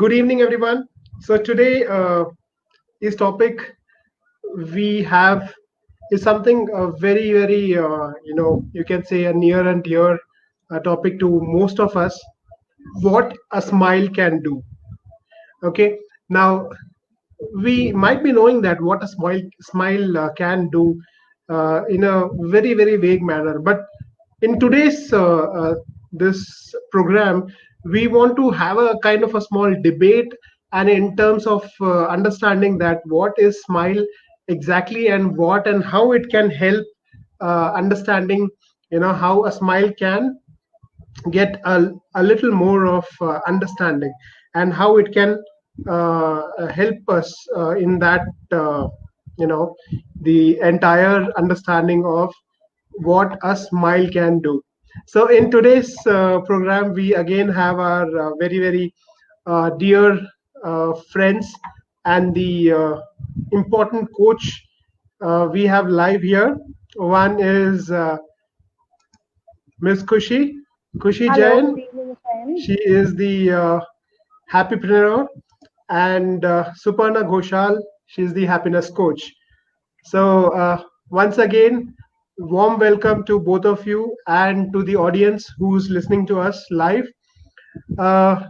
Good evening, everyone. So today, this topic we have is something very, you can say a near and dear topic to most of us. What a smile can do. Okay. Now we might be knowing that what a smile can do in a very vague manner, but in today's this program we want to have a kind of a small debate, and in terms of understanding that what is smile exactly, and what and how it can help understanding how a smile can get a little more of understanding, and how it can help us in that you know the entire understanding of what a smile can do. So in today's program we again have our very dear friends and the important coach we have live here. One is Miss Kushi Hello, Jain. good evening, friends. She is the happypreneur, and Suparna Ghoshal, she's the happiness coach. So once again, warm welcome to both of you and to the audience who's listening to us live. Uh,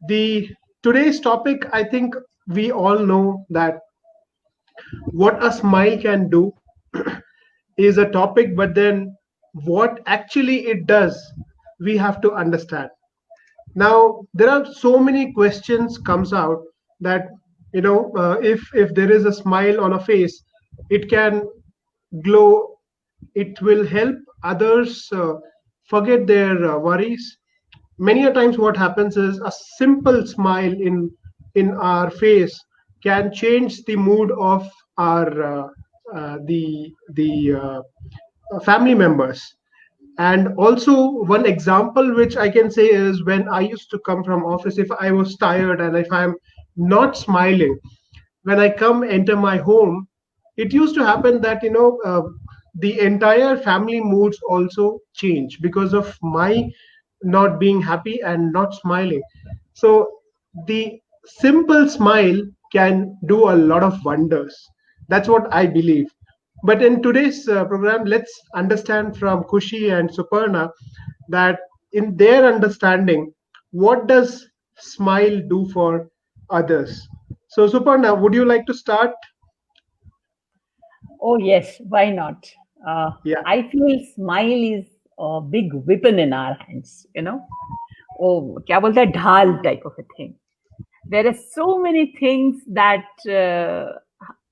the today's topic, I think we all know that what a smile can do is a topic, but then what actually it does, we have to understand. Now there are so many questions comes out that if there is a smile on a face, it can glow, it will help others forget their worries. Many a times what happens is a simple smile in our face can change the mood of our the family members. And also one example which I can say is, when I used to come from office, if I was tired and if I'm not smiling, when I come enter my home, it used to happen that the entire family moods also change because of my not being happy and not smiling. So the simple smile can do a lot of wonders. That's what I believe. But in today's program, let's understand from Kushi and Suparna that in their understanding, what does smile do for others? So, Suparna, would you like to start? Oh, yes, why not? Uh, Yeah. I feel smile is a big weapon in our hands, Oh, क्या बोलते हैं ढाल type of a thing. There are so many things that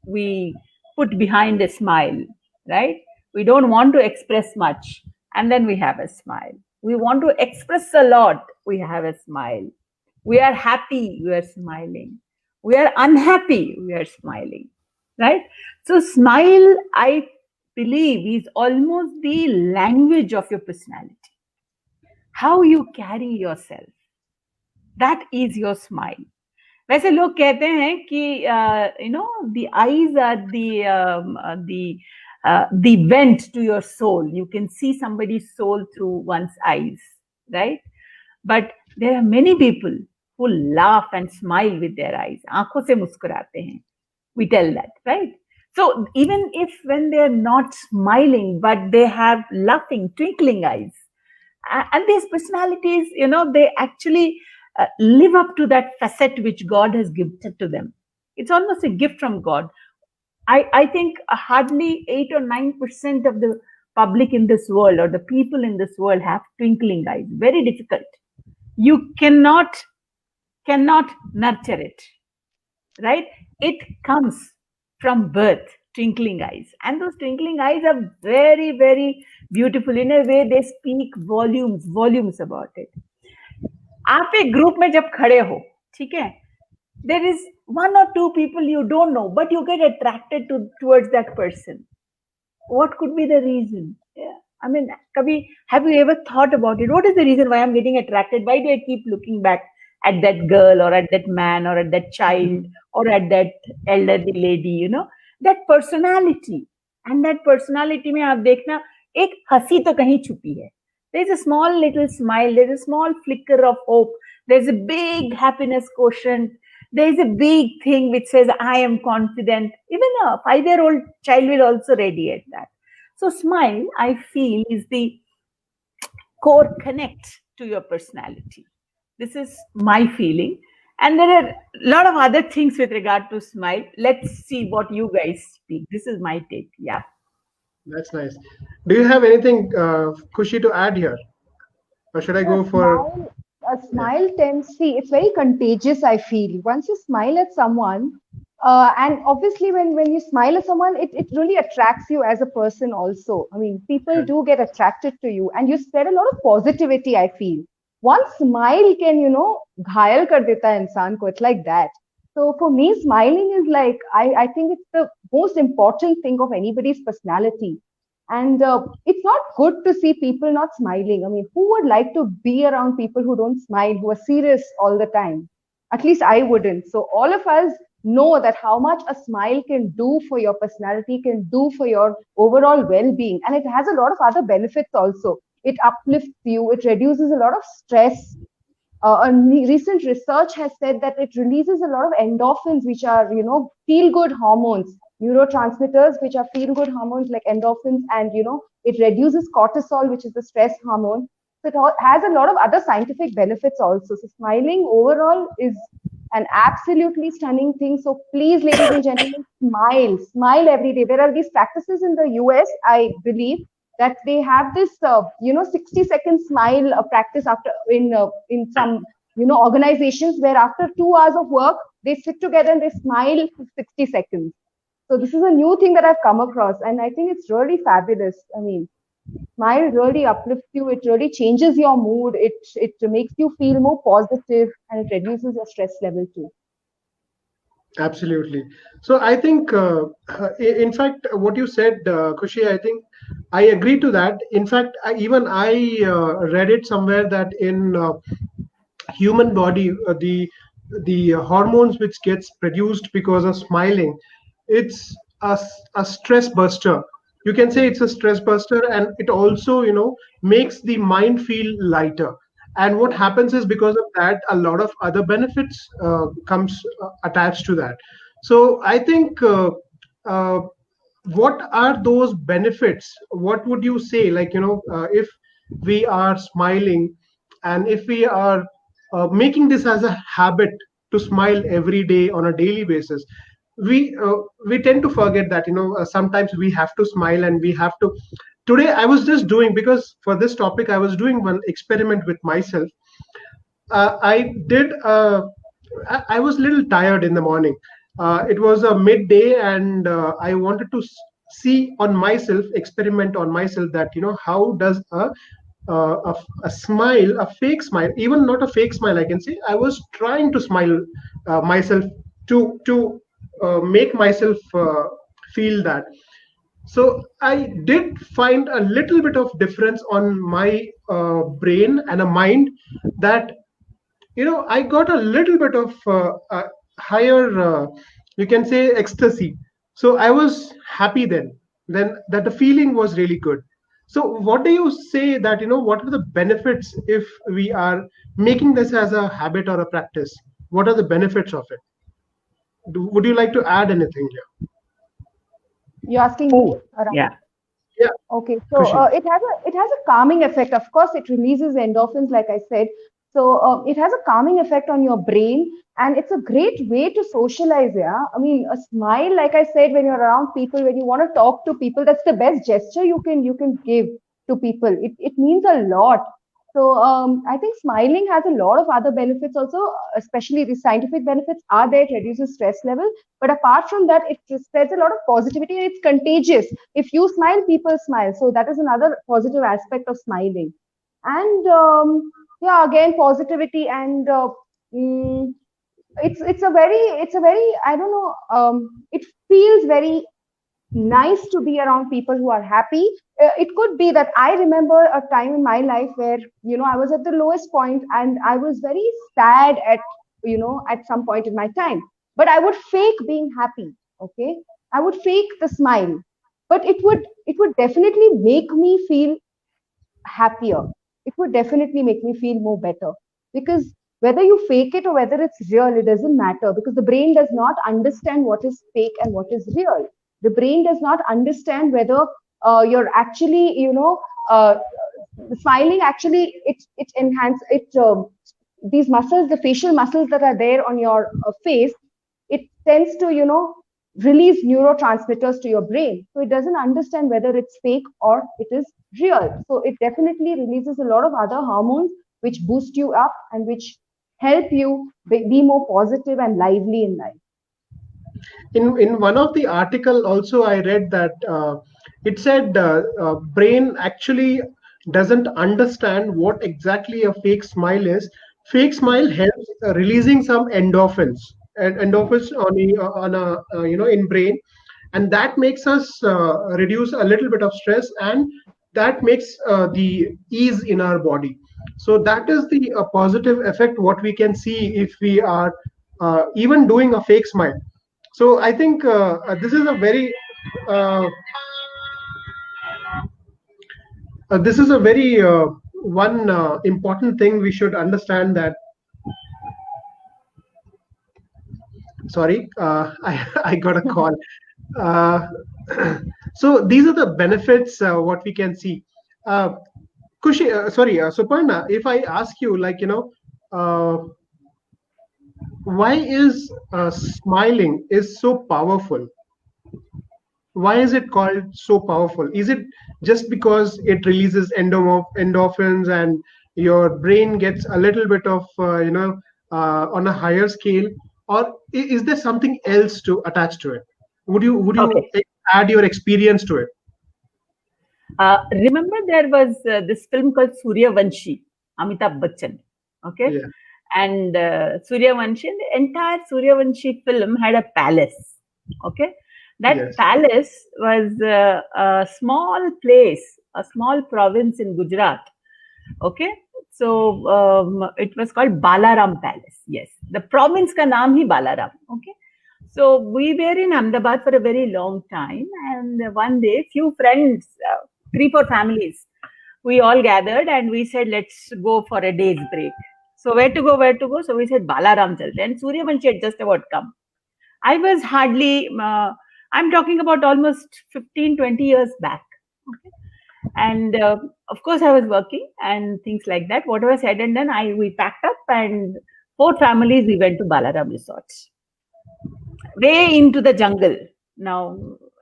we put behind a smile, right? We don't want to express much, and then we have a smile. We want to express a lot, we have a smile. We are happy, we are smiling. We are unhappy, we are smiling, right? So, smile, I believe, is almost the language of your personality. How you carry yourself, that is your smile. वैसे लोग कहते हैं कि the eyes are the vent to your soul. You can see somebody's soul through one's eyes, right? But there are many people who laugh and smile with their eyes. आंखों से मुस्कुराते हैं. We tell that, right? So even if when they are not smiling, but they have laughing, twinkling eyes, and these personalities, they actually live up to that facet which God has gifted to them. It's almost a gift from God. I think hardly 8 or 9% of the public in this world, or the people in this world, have twinkling eyes. Very difficult. You cannot nurture it, right? It comes from birth, twinkling eyes. And those twinkling eyes are very beautiful. In a way, they speak volumes about it. आप एक group में जब खड़े हो, ठीक है, there is 1 or 2 people you don't know, but you get attracted towards that person. What could be the reason? Yeah. I mean, kabhi, have you ever thought about it? What is the reason why I'm getting attracted? Why do I keep looking back at that girl, or at that man, or at that child, or at that elderly lady? That personality. And that personality में आप देखना, एक हंसी तो कहीं छुपी है. There's a small little smile, there's a small flicker of hope There's a big happiness quotient. There is a big thing which says, I am confident. Even a 5-year-old child will also radiate that. So, smile, I feel, is the core connect to your personality. This is my feeling. And there are a lot of other things with regard to smile. Let's see what you guys speak. This is my take. Yeah. That's nice. Do you have anything, Kushi, to add here, or should I Yeah, go for? a Yeah, smile tends, see, it's very contagious, I feel. Once you smile at someone, and obviously when you smile at someone, it really attracts you as a person also. I mean, people yeah. do get attracted to you and you spread a lot of positivity, I feel. One smile can, ghayal kar deta hai insaan ko. It's like that. So for me, smiling is like, I think it's the most important thing of anybody's personality. And it's not good to see people not smiling. I mean, who would like to be around people who don't smile, who are serious all the time? At least I wouldn't. So all of us know that how much a smile can do for your personality, can do for your overall well-being. And it has a lot of other benefits also. It uplifts you, it reduces a lot of stress. Recent research has said that it releases a lot of endorphins, which are, feel good hormones, neurotransmitters, which are feel good hormones like endorphins, and, it reduces cortisol, which is the stress hormone. So has a lot of other scientific benefits also. So smiling overall is an absolutely stunning thing. So please, ladies and gentlemen, smile every day. There are these practices in the US, I believe, that they have this 60-second smile practice after in some organizations, where after 2 hours of work they sit together and they smile for 60 seconds. So this is a new thing that I've come across, and I think it's really fabulous. I mean, smile really uplifts you, it really changes your mood, it makes you feel more positive, and it reduces your stress level too. Absolutely. So I think, in fact, what you said, Kushi, I think I agree to that. In fact, even I read it somewhere that in human body, the hormones which gets produced because of smiling, it's a stress buster. You can say it's a stress buster, and it also, makes the mind feel lighter. And what happens is, because of that, a lot of other benefits comes attached to that. So I think, uh, what are those benefits? What would you say, like, if we are smiling, and if we are making this as a habit to smile every day on a daily basis, we tend to forget that, sometimes we have to smile, and we have to. Today I was just doing, because for this topic I was doing one experiment with myself. I did. I was a little tired in the morning. It was a midday, and I wanted to see on myself, experiment on myself, that, how does a smile, a fake smile, even not a fake smile, I can say. I was trying to smile myself, to make myself feel that. So I did find a little bit of difference on my brain and a mind, that, I got a little bit of higher, you can say, ecstasy. So I was happy then that the feeling was really good. So what do you say, that, what are the benefits if we are making this as a habit or a practice? What are the benefits of it? Would you like to add anything here? You're asking me, Oh, Rahul? yeah. Yeah, Okay, so Kushi. it has a calming effect. Of course, it releases endorphins, like I said. So it has a calming effect on your brain, and it's a great way to socialize. Yeah, I mean, a smile, like I said, when you're around people, when you want to talk to people, that's the best gesture you can give to people. It means a lot. So I think smiling has a lot of other benefits also, especially the scientific benefits are there. It reduces stress level, but apart from that, it spreads a lot of positivity, and it's contagious. If you smile, people smile. So that is another positive aspect of smiling. And yeah, again, positivity, and mm, it's a very, I don't know, it feels very nice to be around people who are happy. It could be that I remember a time in my life where, I was at the lowest point, and I was very sad at some point in my time. But I would fake being happy. Okay, I would fake the smile, but it would definitely make me feel happier. It would definitely make me feel more better, because whether you fake it or whether it's real, it doesn't matter, because the brain does not understand what is fake and what is real. The brain does not understand whether you're actually, smiling. Actually, it enhances it. These muscles, the facial muscles that are there on your face, it tends to, release neurotransmitters to your brain. So it doesn't understand whether it's fake or it is real. So it definitely releases a lot of other hormones which boost you up and which help you be more positive and lively in life. In one of the article also I read that it said brain actually doesn't understand what exactly a fake smile is. Fake smile helps releasing some endorphins and endorphins on a in brain, and that makes us reduce a little bit of stress, and that makes the ease in our body. So that is the positive effect what we can see if we are even doing a fake smile. So I think this is a very uh, one important thing we should understand that. Sorry, I got a call. Uh, so these are the benefits what we can see. Uh, Suparna, if I ask you, why is smiling is so powerful? Why is it called so powerful? Is it just because it releases endorphins and your brain gets a little bit of on a higher scale, or is there something else to attach to it? Would you Okay. add your experience to it? Remember, there was this film called Suryavanshi, Amitabh Bachchan. Okay. Yeah. And Suryavanshi, the entire Suryavanshi film had a palace. Okay. That Yes. palace was a small place, a small province in Gujarat. Okay. So it was called Balaram Palace. Yes. The province ka naam hi Balaram. Okay. So we were in Ahmedabad for a very long time. And one day, few friends, 3-4 families, we all gathered and we said, let's go for a day's break. So where to go, where to go? So we said, Balaram chalte. And Suryavanshi had just about come. I was hardly, I'm talking about almost 15, 20 years back. Okay. And of course, I was working and things like that. Whatever said and done, we packed up and 4 families, we went to Balaram Resorts. Way into the jungle. Now,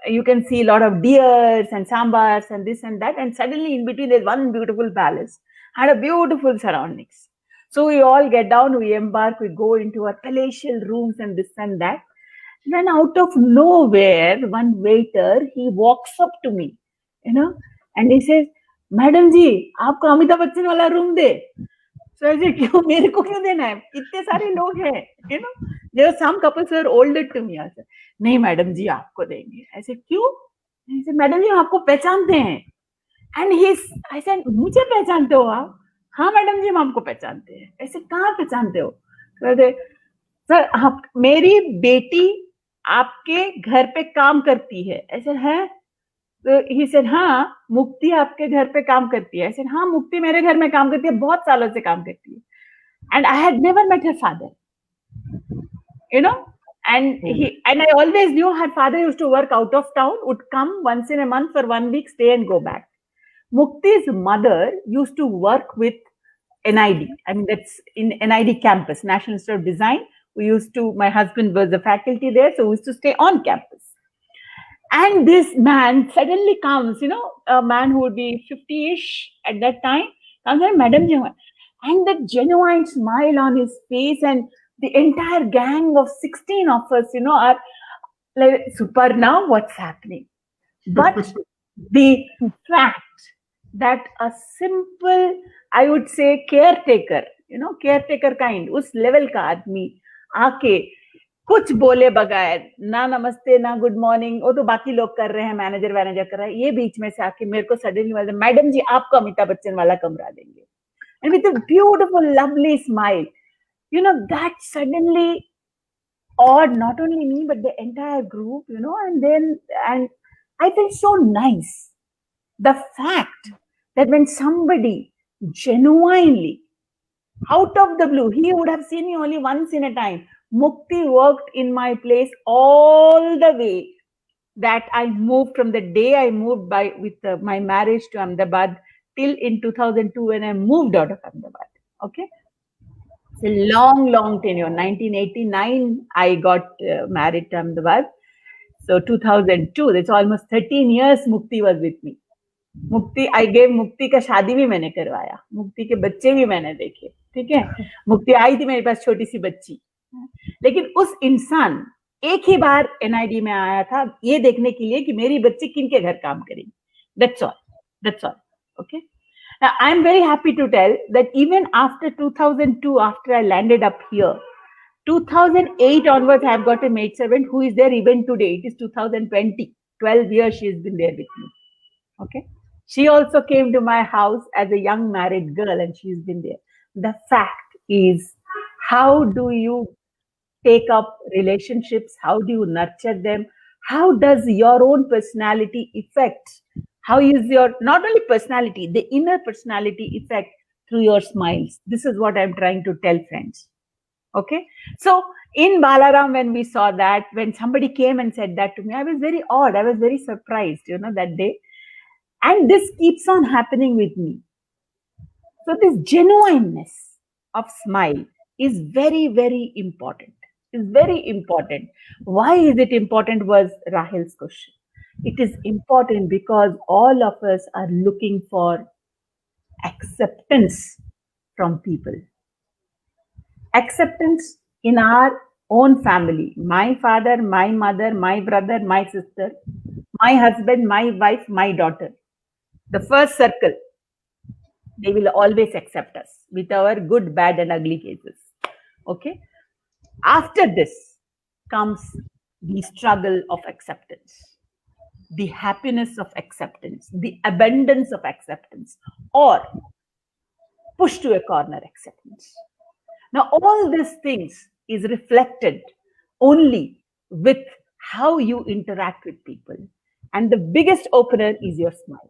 you can see a lot of deers and sambars and this and that. And suddenly in between, there's one beautiful palace, had a beautiful surroundings. So we all get down, we embark, we go into our palatial rooms and this and that. Then out of nowhere, one waiter, he walks up to me, and he says, Madam ji, aapko Amitabh Bachchan wala room de. So I said, क्यों मेरे को क्यों देना है? इतने सारे लोग हैं, There were some couples who were older to me. I said, नहीं मैडम जी आपको देंगे. I said, क्यों? I said, मैडम जी आपको पहचानते हैं. And I said, मुझे पहचानते हो आप? हाँ मैडम जी हम आपको पहचानते हैं. I said, कहाँ पहचानते हो? सर आप मेरी बेटी आपके घर पे काम करती है. I said, है? So he said, हाँ मुक्ति आपके घर पे काम करती है. I said, हाँ मुक्ति मेरे घर में काम करती है, बहुत सालों से काम करती है. And I had never met her father, and I always knew her father used to work out of town, would come once in a month for 1 week, stay and go back. Mukti's mother used to work with NID. I mean, that's in NID campus, National Institute of Design. My husband was a faculty there, so we used to stay on campus. And this man suddenly comes, a man who would be 50-ish at that time, comes and Madam ji, and the genuine smile on his face, and the entire gang of 16 of us, are like, Suparna, what's happening? But the fact that a simple, I would say, caretaker kind, us level ka aadmi, aake, कुछ बोले बगैर, ना नमस्ते ना good morning, वो तो बाकी लोग कर रहे हैं, मैनेजर कर रहा है, ये बीच में से आके मेरे को सडनली बोलते, मैडम जी आपको अमिताभ बच्चन वाला कमरा देंगे, and with a beautiful lovely smile, that suddenly awed not only me but the entire group, and I felt so nice. The fact that when somebody genuinely Out of the blue, he would have seen me only once in a time. Mukti worked in my place all the way that I moved, from the day I moved with my marriage to Ahmedabad till in 2002 when I moved out of Ahmedabad. Okay. It's a long tenure. 1989, I got married to Ahmedabad. So 2002, that's almost 13 years Mukti was with me. I gave मुक्ति का शादी भी मैंने करवाया, मुक्ति के बच्चे भी मैंने देखे, ठीक है. मुक्ति आई थी मेरे पास छोटी सी बच्ची, लेकिन उस इंसान एक ही बार NID में आया था ये देखने के लिए कि मेरी बच्ची किनके घर काम करेगी. That's all. Okay. Now I am very happy to tell that even after 2002, after I landed up here, 2008 onwards, I have got a maidservant who is there even today. It is 2020. 12 years she has been there with me. Okay. She also came to my house as a young married girl and she's been there. The fact is, how do you take up relationships? How do you nurture them? How does your own personality affect? How is your, not only personality, the inner personality affect through your smiles? This is what I'm trying to tell friends. Okay. So in Balaram, when we saw that, when somebody came and said that to me, I was very odd. I was very surprised, that day. And this keeps on happening with me. So this genuineness of smile is very, very important. Is very important. Why is it important was Rahil's question. It is important because all of us are looking for acceptance from people. Acceptance in our own family. My father, my mother, my brother, my sister, my husband, my wife, my daughter. The first circle, they will always accept us with our good, bad, and ugly cases. Okay. After this comes the struggle of acceptance, the happiness of acceptance, the abundance of acceptance, or push to a corner acceptance. Now, all these things is reflected only with how you interact with people. And the biggest opener is your smile.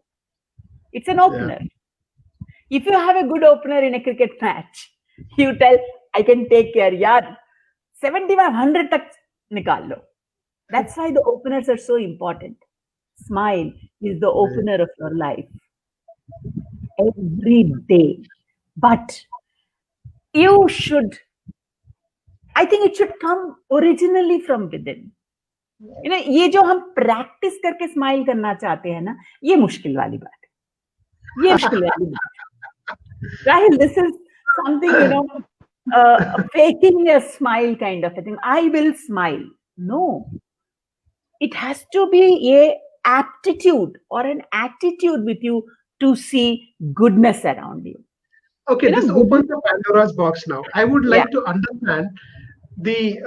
It's an opener. Yeah. If you have a good opener in a cricket match, you tell, I can take care, yaar, 75-100 tak nikal lo. That's why the openers are so important. Smile is the opener of your life. Every day. But you should, I think it should come originally from within. ये जो हम practice करके smile करना चाहते हैं ना, ये मुश्किल वाली बात है. ये मुश्किल वाली बात है. Rahil, this is something, faking a smile kind of a thing. I will smile. No. It has to be a aptitude or an attitude with you to see goodness around you. Okay, this opens the Pandora's box now. I would like to understand the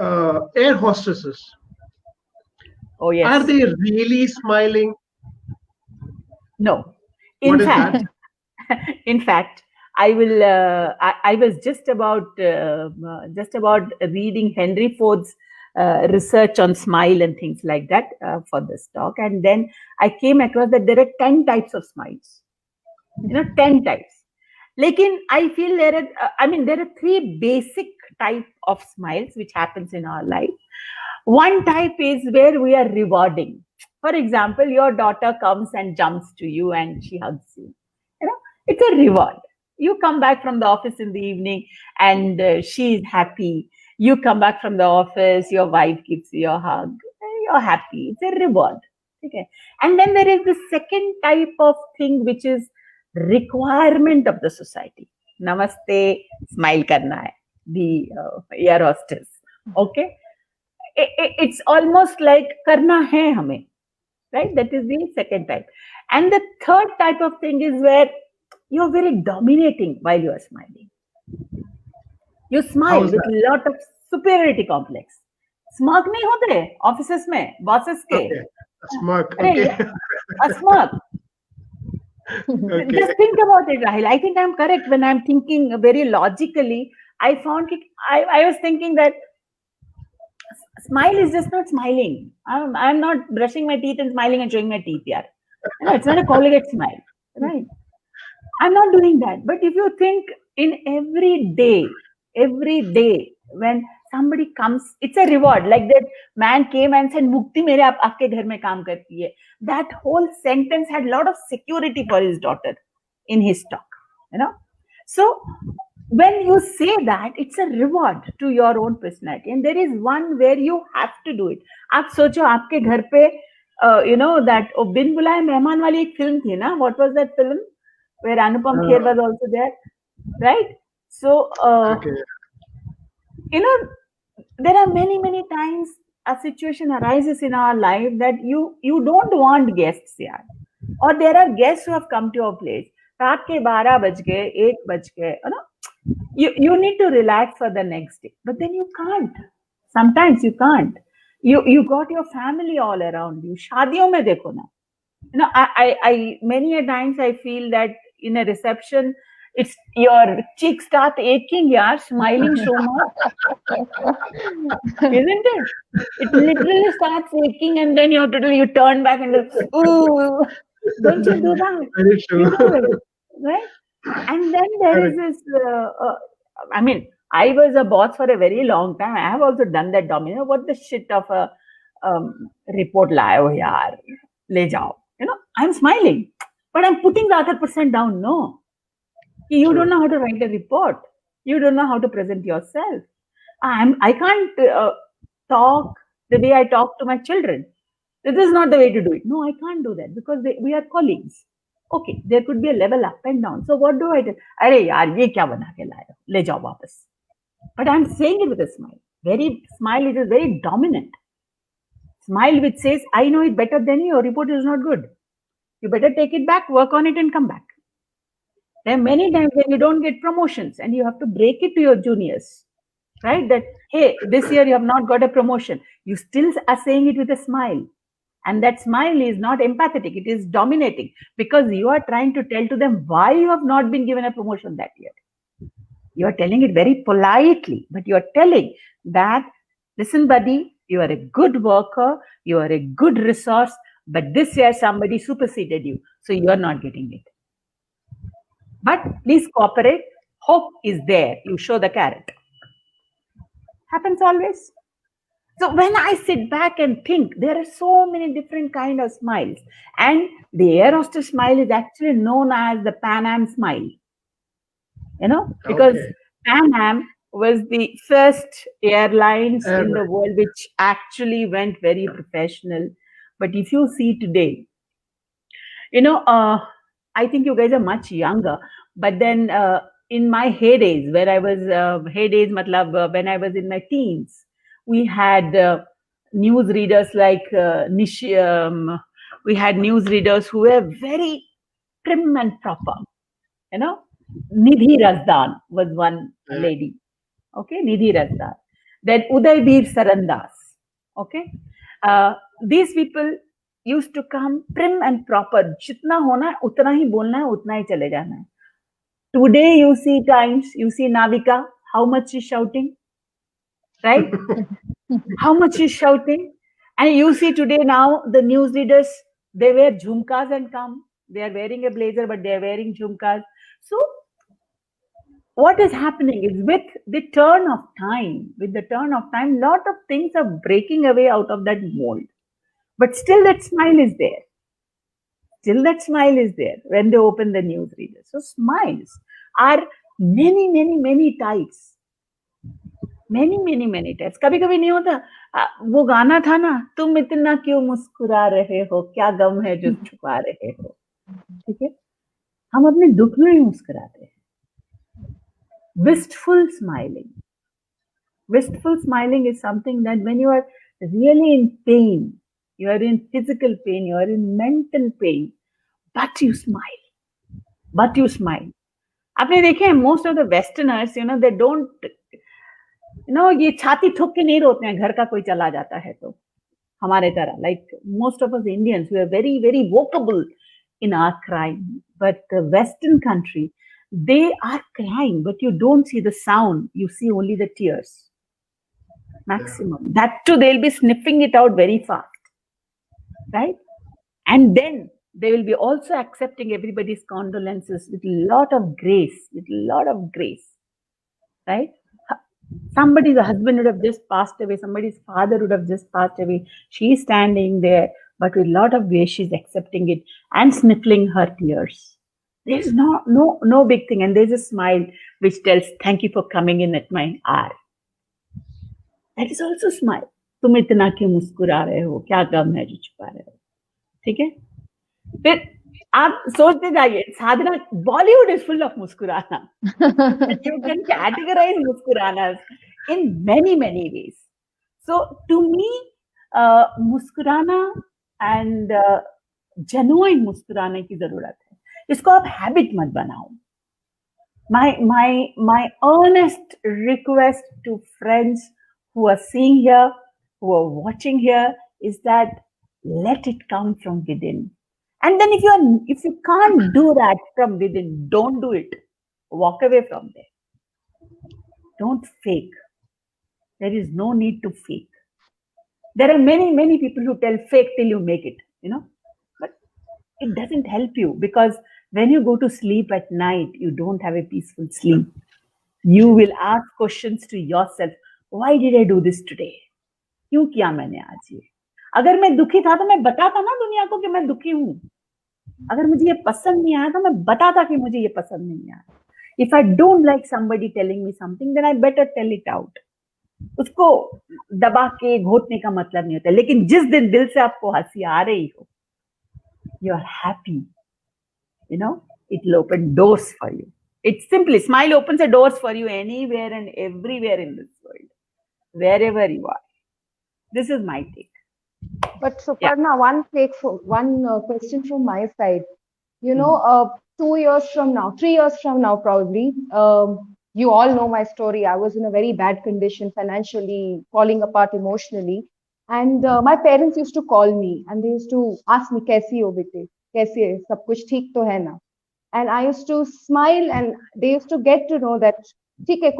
air hostesses. Oh, yes. Are they really smiling? No. In fact, I will. I was just about reading Henry Ford's research on smile and things like that for this talk, and then I came across that there are 10 types of smiles. 10 types. Lekin I feel there are 3 basic type of smiles which happens in our life. One type is where we are rewarding. For example, your daughter comes and jumps to you and she hugs you. It's a reward. You come back from the office in the evening and she is happy. You come back from the office, your wife gives you a hug. You're happy. It's a reward. Okay. And then there is the second type of thing which is requirement of the society. Namaste, smile karna hai. The air hostess. Okay. It's almost like karna hai hame. Right? That is the second type. And the third type of thing is where you're very dominating while you are smiling. You smile with a lot of superiority complex. Smirk nahi hote offices mein, bosses ke. Okay. A smirk. Okay. A smirk. Okay. Just think about it, Rahil. I think I'm correct when I'm thinking very logically. I was thinking that smile is just not smiling. I'm not brushing my teeth and smiling and showing my teeth. Yeah. It's not a Colgate smile. Right. I'm not doing that. But if you think in every day, when somebody comes, it's a reward. Like that man came and said, Mukti mere aapke ghar mein kaam karti hai. That whole sentence had a lot of security for his daughter in his talk, you know. So when you say that, it's a reward to your own personality, and there is one where you have to do it. आप सोचो आपके घर पे, you know that बिन बुलाए मेहमान वाली एक film थी ना? What was that film where Anupam Kher was also there, right? So Okay. you know, there are many times a situation arises in our life that you don't want guests, yaar, or there are guests who have come to your place. रात के 12 बज गए, 1 बज गए, you know, you need to relax for the next day, but then you can't. Sometimes you can't. You got your family all around you. शादियों में देखो ना, you know, I many a times I feel that in a reception, it's your cheeks start aching, yaar, smiling so much, isn't it? It literally starts aching, and then you turn back and go, ooh, don't you do that? Very true. You know it, right? And then there is this, I mean, I was a boss for a very long time. I have also done that, Domino. What the shit of a report laayo yaar, le jao. You know, I'm smiling, but I'm putting the other person down. No, you don't know how to write a report. You don't know how to present yourself. I can't talk the way I talk to my children. This is not the way to do it. No, I can't do that because we are colleagues. Okay, there could be a level up and down. So what do I do? Arey yaar, ye kya bana ke laya? Le jao wapas. But I'm saying it with a smile. Smile is very dominant. Smile which says, I know it better than you. Your report is not good. You better take it back, work on it, and come back. There are many times when you don't get promotions and you have to break it to your juniors, right? That, hey, this year you have not got a promotion. You still are saying it with a smile. And that smile is not empathetic. It is dominating because you are trying to tell to them why you have not been given a promotion that year. You are telling it very politely, but you are telling that, listen, buddy, you are a good worker, you are a good resource, but this year somebody superseded you, so you are not getting it. But please cooperate. Hope is there. You show the carrot. Happens always. So when I sit back and think, there are so many different kind of smiles, and the air hostess smile is actually known as the Pan Am smile. You know, because Pan Am was the first airlines in the world which actually went very professional. But if you see today, you know, I think you guys are much younger, but then in my heydays, where I was, when I was in my teens, we had news readers like we had news readers who were very prim and proper, you know. Nidhi Razdan was one lady. Okay, Nidhi Razdan. Then Udaybir Sarandas. Okay. These people used to come prim and proper. Jitna hona hai, utna hi bolna hai, utna hi chale jana hai. Today you see times, you see Navika, how much she's shouting, right? How much she's shouting. And you see today now, the news readers, they wear jhumkas and come. They are wearing a blazer, but they are wearing jhumkas. So what is happening is with the turn of time, lot of things are breaking away out of that mold. But still that smile is there. When they open the news readers. So smiles are many types. Many types. कभी-कभी नहीं होता, वो गाना था ना, तुम इतना क्यों मुस्कुरा रहे हो, क्या गम है जो छुपा रहे हो, ठीक है? हम अपने दुख में ही मुस्कुराते हैं. Wistful smiling is something that when you are really in pain, you are in physical pain, you are in mental pain, but you smile. आपने देखे most of the Westerners, you know, they don't, you know, ये छाती ठोक के नहीं रोते हैं घर का कोई चला जाता है तो हमारे तरह. Like most of us Indians, we are very vocable in our crying, but the Western country, they are crying, but you don't see the sound. You see only the tears. Maximum. That too, they'll be sniffing it out very fast, right? And then they will be also accepting everybody's condolences with a lot of grace, right? Somebody's husband would have just passed away, somebody's father would have just passed away. She's standing there, but with a lot of grace, she's accepting it and sniffling her tears. There's no big thing, and there's a smile which tells, "Thank you for coming in at my hour." That is also smile. तुम इतना क्यों मुस्कुरा रहे हो? क्या गम है जो छुपा रहे हो? ठीक है? फिर आप सोचते जाइए, साधना, बॉलीवुड इज फुल ऑफ मुस्कुराना. You can categorize muskuranas in many ways. So to me, मुस्कुराना and genuine मुस्कुराने की जरूरत है. इसको आप हैबिट मत बनाओ. My earnest request to friends who are seeing here, who are watching here, is that let it come from within. And then if you can't do that from within, don't do it. Walk away from there. Don't fake. There is no need to fake. There are many people who tell fake till you make it, but it doesn't help you, because when you go to sleep at night, you don't have a peaceful sleep. You will ask questions to yourself. Why did I do this today? क्यों किया मैंने आज ये? अगर मैं दुखी था तो मैं बताता ना दुनिया को कि मैं दुखी हूँ. अगर मुझे ये पसंद नहीं आया तो मैं बताता कि मुझे ये पसंद नहीं आया. If I don't like somebody telling me something, then I better tell it out. उसको दबा के घोटने का मतलब नहीं होता. लेकिन जिस दिन दिल से आपको हंसी आ रही हो, you are happy, it will open doors for you. It's simply, smile opens the doors for you anywhere and everywhere in this world, wherever you are. This is my take. But Suparna, one question from my side. 2 years from now, 3 years from now, probably, you all know my story. I was in a very bad condition, financially, falling apart emotionally. And my parents used to call me and they used to ask me, "Kaisi ho bete? Kaise hai? Sab kuch theek to hai na?" And I used to smile, and they used to get to know that, "Theek hai,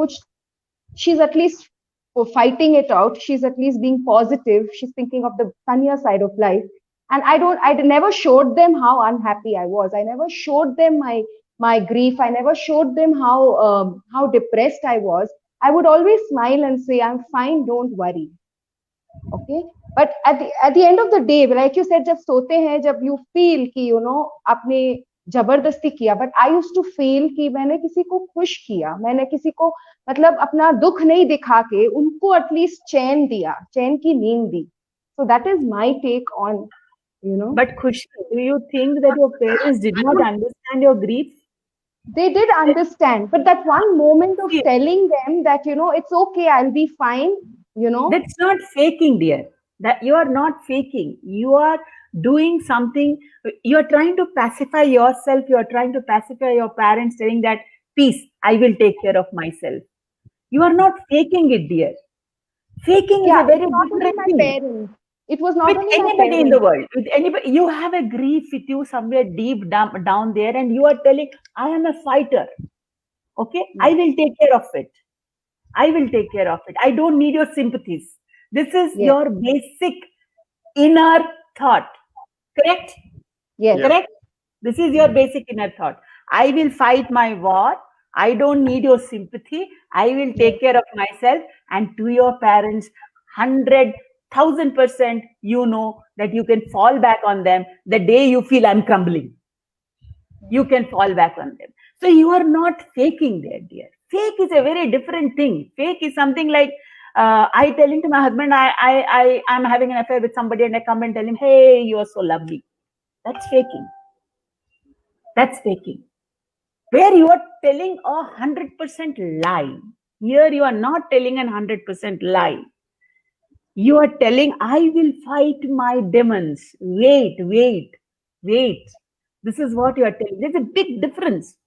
she's at least fighting it out. She's at least being positive. She's thinking of the sunnier side of life." And I never showed them how unhappy I was. I never showed them my grief. I never showed them how depressed I was. I would always smile and say, "I'm fine, don't worry." Okay. But at the end of the day, like you said, जब सोते हैं, जब you feel कि आपने जबरदस्ती किया, but I used to feel कि मैंने किसी को खुश किया, मैंने किसी को मतलब अपना दुख नहीं दिखा के उनको एटलीस्ट चैन दिया, चैन की नींद दी. So that is my take on, But Khushi, do you think that your parents did not understand your grief? They did understand, but that one moment of telling them that, it's okay, I'll be fine, That's not faking, dear. That you are not faking. You are doing something. You are trying to pacify yourself. You are trying to pacify your parents, saying that, "Peace, I will take care of myself." You are not faking it, dear. Faking is a very different thing. Parents. It was not with anybody in the world. With anybody, you have a grief with you somewhere deep down there, and you are telling, "I am a fighter. Okay, I will take care of it. I will take care of it. I don't need your sympathies." This is your basic inner thought. Correct? Yes. Correct? This is your basic inner thought. I will fight my war. I don't need your sympathy. I will take care of myself. And to your parents, 100,000%, you know that you can fall back on them the day you feel I'm crumbling. You can fall back on them. So you are not faking there, dear. Fake is a very different thing. Fake is something like, I telling to my husband, I'm having an affair with somebody, and I come and tell him, "Hey, you are so lovely." That's faking. That's faking. Where you are telling a 100% lie. Here you are not telling a 100% lie. You are telling, "I will fight my demons." Wait. This is what you are telling. There's a big difference.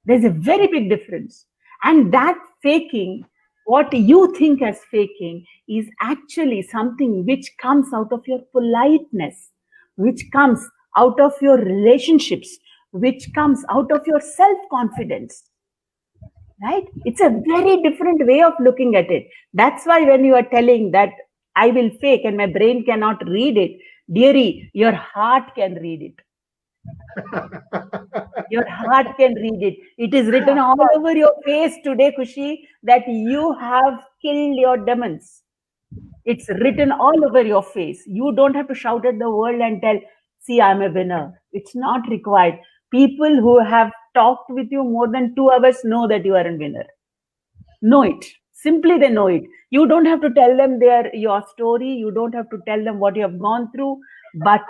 There's a very big difference. And that faking, what you think as faking, is actually something which comes out of your politeness, which comes out of your relationships, which comes out of your self-confidence. Right? It's a very different way of looking at it. That's why when you are telling that I will fake and my brain cannot read it, dearie, your heart can read it. Your heart can read it. It is written all over your face today, Kushi, that you have killed your demons. It's written all over your face. You don't have to shout at the world and tell, see, I'm a winner. It's not required. People who have talked with you more than 2 hours know that you are a winner. Know it. Simply they know it. You don't have to tell them your story. You don't have to tell them what you have gone through. But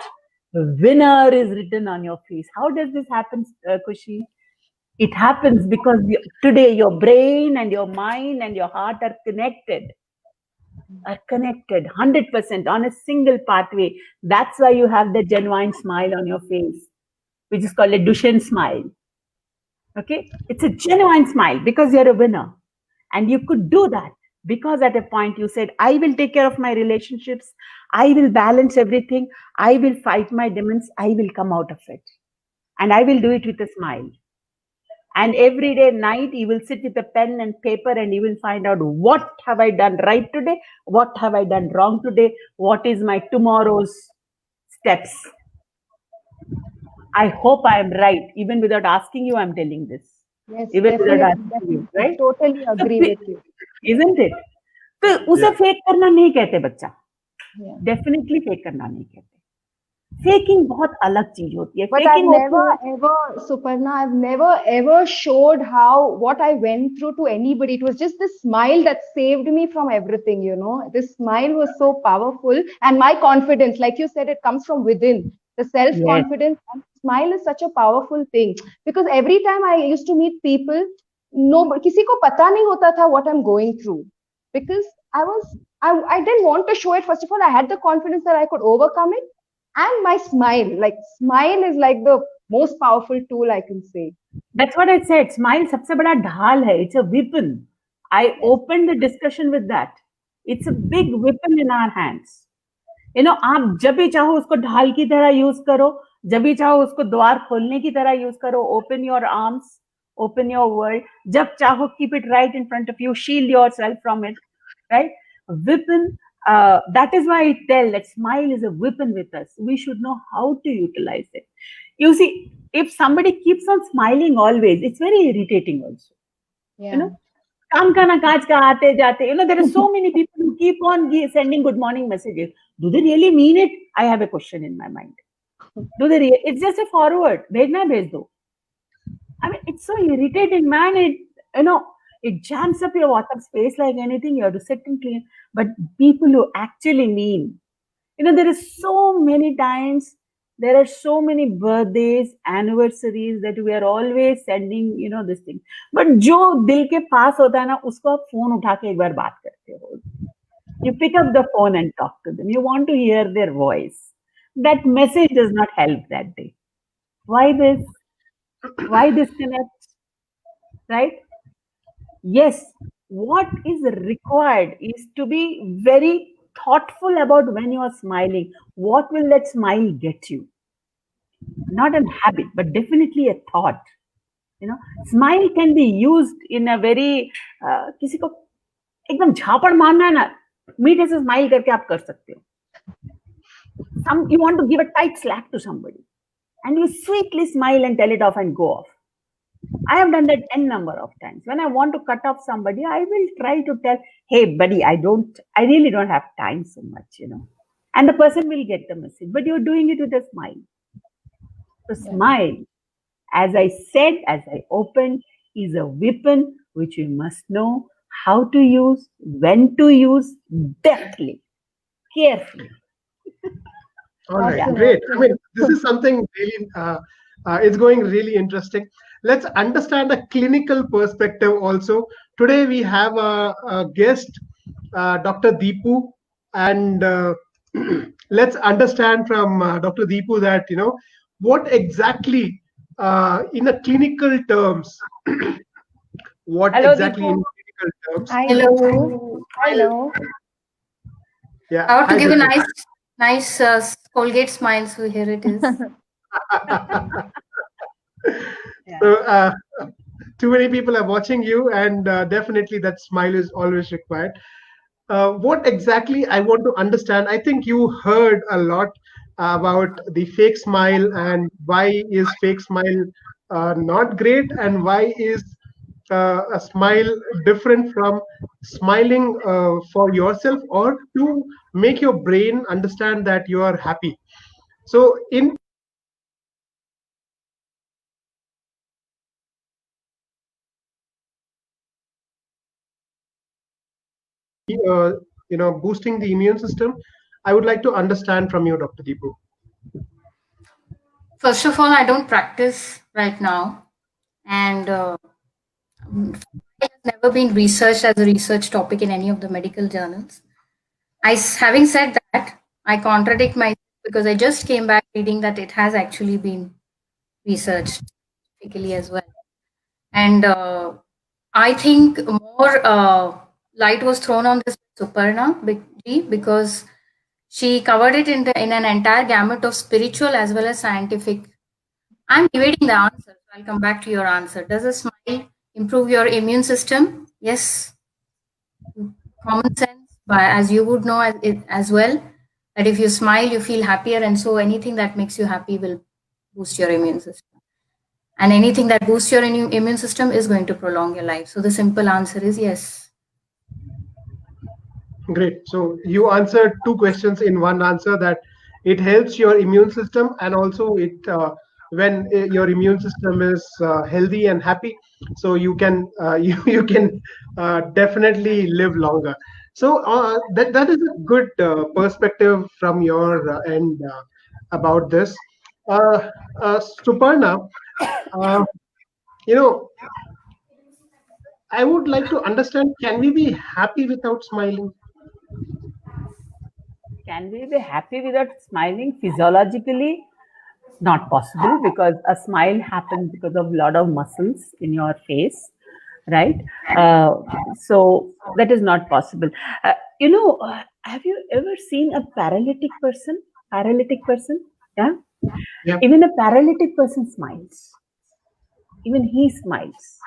winner is written on your face. How does this happen, Kushi? It happens because today your brain and your mind and your heart are connected. 100% on a single pathway. That's why you have the genuine smile on your face, which is called a Duchenne smile. Okay? It's a genuine smile because you're a winner. And you could do that because at a point you said, I will take care of my relationships. I will balance everything. I will fight my demons. I will come out of it. And I will do it with a smile. And every day night, you will sit with a pen and paper and you will find out what have I done right today? What have I done wrong today? What is my tomorrow's steps? I hope I am right. Even without asking you, I'm telling this. Yes, Even without definitely, asking you, definitely. I right? totally agree with you. Isn't it? तो उसे fake करना नहीं कहते बच्चा. Yeah. Definitely fake करना नहीं कहते. Faking बहुत अलग चीज होती है. But I've never ever, Suparna, I've never ever showed how what I went through to anybody. It was just this smile that saved me from everything, you know. This smile was so powerful, and my confidence, like you said, it comes from within. The self-confidence and smile is such a powerful thing because every time I used to meet people, no, किसी को पता नहीं होता था what I'm going through because I didn't want to show it. First of all, I had the confidence that I could overcome it. And my smile is like the most powerful tool I can say. That's what I said. Smile सबसे बड़ा ढाल है. It's a weapon. I opened the discussion with that. It's a big weapon in our hands. You know, आप जब भी चाहो उसको ढाल की तरह यूज करो, जब भी चाहो उसको द्वार खोलने की तरह यूज करो. Open your arms, open your world. जब चाहो keep it right in front of you, shield yourself from it, right? Weapon. That is why I tell that smile is a weapon with us. We should know how to utilize it. You see, if somebody keeps on smiling always, it's very irritating also. Yeah. You know, काम का ना काज का आते जाते. You know, there are so many people who keep on sending good morning messages. Do they really mean it? I have a question in my mind. Do they? It's just a forward. भेजना भेज दो. I mean, it's so irritating, man. It jams up your WhatsApp space like anything. You have to sit and clean. But people who actually mean, there are so many times, there are so many birthdays, anniversaries that we are always sending, this thing. But जो दिल के पास होता है ना, उसको आप phone उठा के एक बार बात करते हो. You pick up the phone and talk to them. You want to hear their voice. That message does not help that day. Why this? Why disconnect? Right? Yes, what is required is to be very thoughtful about when you are smiling. What will that smile get you? Not a habit, but definitely a thought. Smile can be used in a very किसी को एकदम झापड़ मारना है ना, मीठे से smile करके आप कर सकते हो. You want to give a tight slap to somebody, and you sweetly smile and tell it off and go off. I have done that n number of times. When I want to cut off somebody, I will try to tell, hey, buddy, I really don't have time so much, And the person will get the message, but you're doing it with a smile. So smile, as I said, as I opened, is a weapon which we must know how to use, when to use, deftly, carefully. All right, great. I mean, this is something really, it's going really interesting. Let's understand a clinical perspective also. Today we have a guest, Dr. Deepu, and let's understand from Dr. Deepu that, what exactly in a clinical terms, what Hello, exactly Deepu. in clinical terms. Hello. Hello. Yeah. How to hi, give a Deepu. nice Colgate smile. So here it is. So too many people are watching you, and definitely that smile is always required. What exactly I want to understand, I think you heard a lot about the fake smile and why is fake smile not great, and why is a smile different from smiling for yourself or to make your brain understand that you are happy. So in uh, boosting the immune system, I would like to understand from you, Dr. Deepu. First of all, I don't practice right now, and it has never been researched as a research topic in any of the medical journals. Having said that, I contradict myself because I just came back reading that it has actually been researched scientifically as well. And I think more light was thrown on this by Suparna because she covered it in an entire gamut of spiritual as well as scientific. I'm evading the answer, so I'll come back to your answer. Does a smile improve your immune system? Yes, common sense, but as you would know as well, that if you smile, you feel happier, and so anything that makes you happy will boost your immune system. And anything that boosts your immune system is going to prolong your life. So the simple answer is yes. Great. So you answered two questions in one answer, that it helps your immune system, and also it when your immune system is healthy and happy, so you can you can definitely live longer. So that is a good perspective from your end about this. Uh, Suparna, uh, you know, I would like to understand: can we be happy without smiling? Can we be happy without smiling? Physiologically, not possible, because a smile happens because of a lot of muscles in your face, right? So that is not possible. Have you ever seen a paralytic person? Paralytic person, yeah. Yeah. Even a paralytic person smiles. Even he smiles,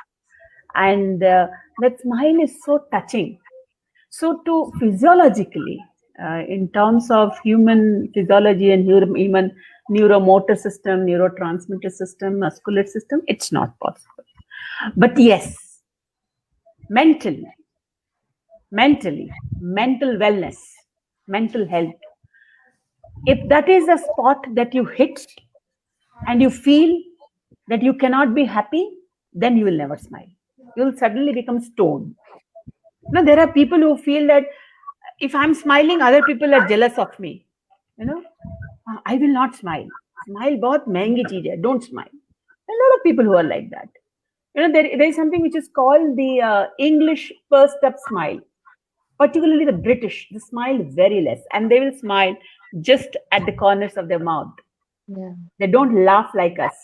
and that smile is so touching. So, to physiologically, in terms of human physiology and human neuromotor system, neurotransmitter system, muscular system, it's not possible. But yes, mentally, mental wellness, mental health, if that is a spot that you hit and you feel that you cannot be happy, then you will never smile. You will suddenly become stone. Now, there are people who feel that if I'm smiling, other people are jealous of me. I will not smile. Smile बहुत महंगी चीज है. Don't smile. A lot of people who are like that. There is something which is called the English pursed up smile. Particularly the British, they smile very less, and they will smile just at the corners of their mouth. Yeah. They don't laugh like us.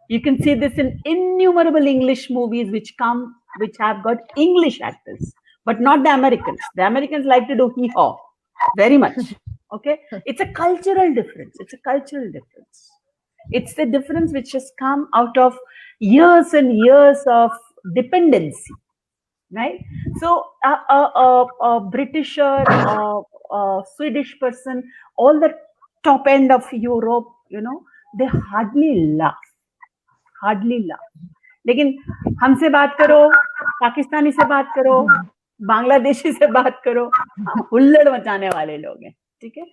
You can see this in innumerable English movies which have got English actors, but not the Americans. The Americans like to do hee-haw very much. Okay, it's a cultural difference. It's a cultural difference. It's the difference which has come out of years and years of dependency, right? So a British or a Swedish person, all the top end of Europe, they hardly laugh. लेकिन हमसे बात करो, पाकिस्तानी से बात करो, बांग्लादेशी से बात करो, हम हुल्लड़ मचाने वाले लोग हैं, ठीक है?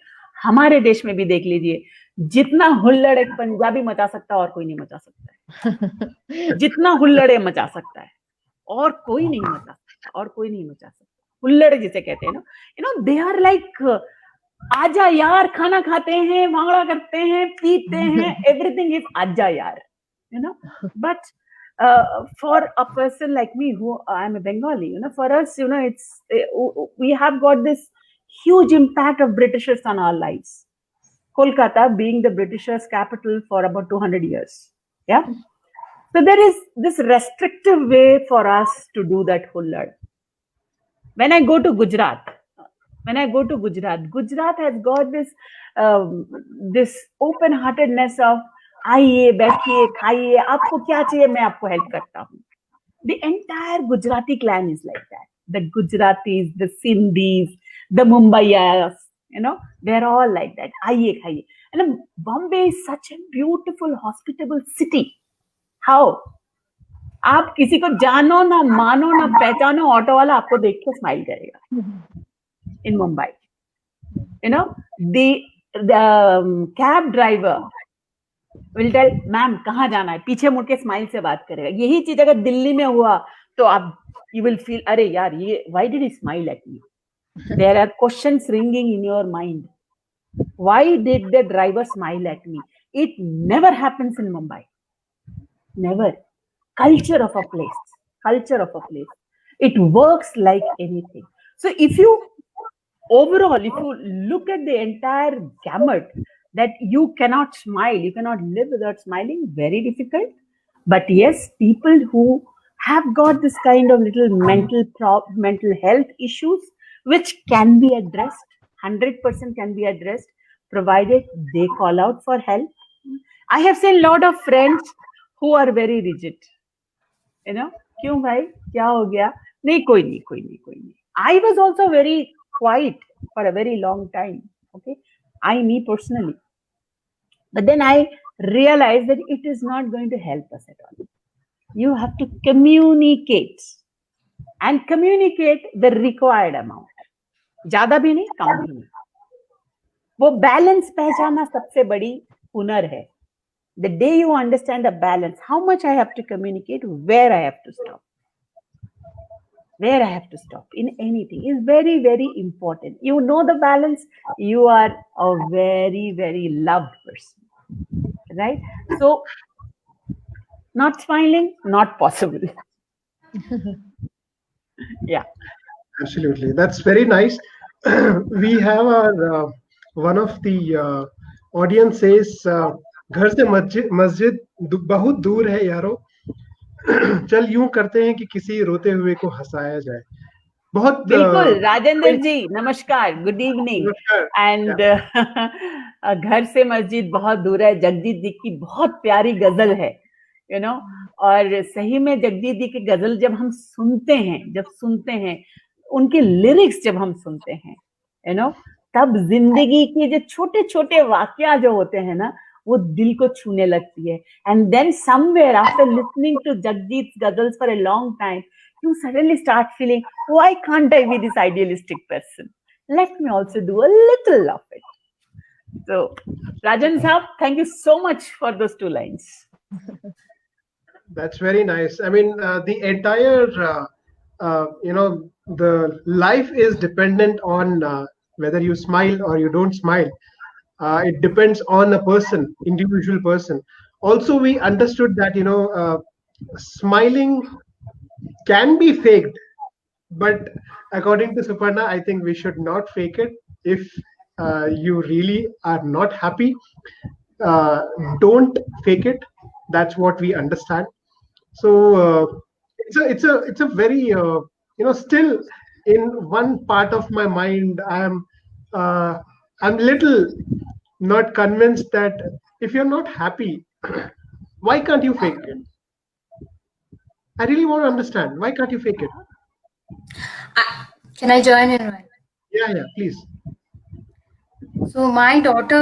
हमारे देश में भी देख लीजिए, जितना हुल्लड़ एक पंजाबी मचा सकता है और कोई नहीं मचा सकता है। जितना हुल्लड़ ये मचा सकता है और कोई नहीं मचा सकता। हुल्लड़ जिसे कहते हैं ना, दे आर लाइक आजा यार, खाना खाते हैं, भांगड़ा करते हैं, पीते हैं, एवरीथिंग इज आजा यार, but for a person like me, who I'm a Bengali, for us, it's we have got this huge impact of Britishers on our lives. Kolkata being the Britishers' capital for about 200 years. Yeah. So there is this restrictive way for us to do that hullad. When I go to Gujarat, Gujarat has got this open-heartedness of आइए, बैठिए, खाइए, आपको क्या चाहिए, मैं आपको help करता हूँ. The entire Gujarati clan is like that. The Gujaratis, the Sindhis, the Mumbaias, they're all like that. Aaiye, khaiye. And Bombay is such a beautiful, hospitable city. How? आप किसी को जानो ना मानो ना पहचानो, ऑटो वाला आपको देख के स्माइल करेगा. In Mumbai, the cab driver will tell, ma'am कहाँ जाना है, पीछे मुड़ के स्माइल से बात करेगा. यही चीज अगर दिल्ली में हुआ तो आप you will feel, अरे यार ये why did he smile at me? There are questions ringing in your mind. Why did the driver smile at me? It never happens in Mumbai. Never. Culture of a place. It works like anything. So if you look at the entire gamut, that you cannot smile, you cannot live without smiling, very difficult. But yes, people who have got this kind of little mental health issues, which can be addressed, 100% can be addressed, provided they call out for help. I have seen a lot of friends who are very rigid. क्यों भाई, क्या हो गया? नहीं, कोई नहीं. I was also very quiet for a very long time. Okay, me personally. But then I realized that it is not going to help us at all. You have to communicate and communicate the required amount. ज़्यादा भी नहीं, कम भी नहीं. वो balance पहचानना सबसे बड़ी हुनर है. The day you understand the balance, how much I have to communicate, where I have to stop. Where I have to stop in anything is very, very important. You know the balance, you are a very, very loved person. Right? So, not smiling, not possible. Yeah. Absolutely. That's very nice. We have our one of the audience says, घर से मस्जिद बहुत दूर है यारो, चल यूं करते हैं कि किसी रोते हुए को हंसाया जाए. बहुत बिल्कुल. राजेंद्र जी नमस्कार, गुड इवनिंग. एंड घर से मस्जिद बहुत दूर है, जगजीत जी की बहुत प्यारी गजल है, और सही में जगजीत जी की गजल जब हम सुनते हैं, उनके लिरिक्स जब हम सुनते हैं, तब जिंदगी के जो छोटे छोटे वाक्या जो होते हैं ना, वो दिल को छूने लगती है. And then somewhere after listening to Jagjit ghazals for a long time, you suddenly start feeling, why can't I be this idealistic person? Let me also do a little of it. So, Rajan Saab, thank you so much for those 2 lines. That's very nice. I mean, the entire, the life is dependent on whether you smile or you don't smile. It depends on a person, individual person. Also, we understood that, smiling can be faked, but according to Suparna, I think we should not fake it. If you really are not happy, don't fake it. That's what we understand. So it's a very still in one part of my mind I'm little not convinced that if you're not happy, why can't you fake it? I really want to understand, why can't you fake it? Can I join in? Yeah, please. So my daughter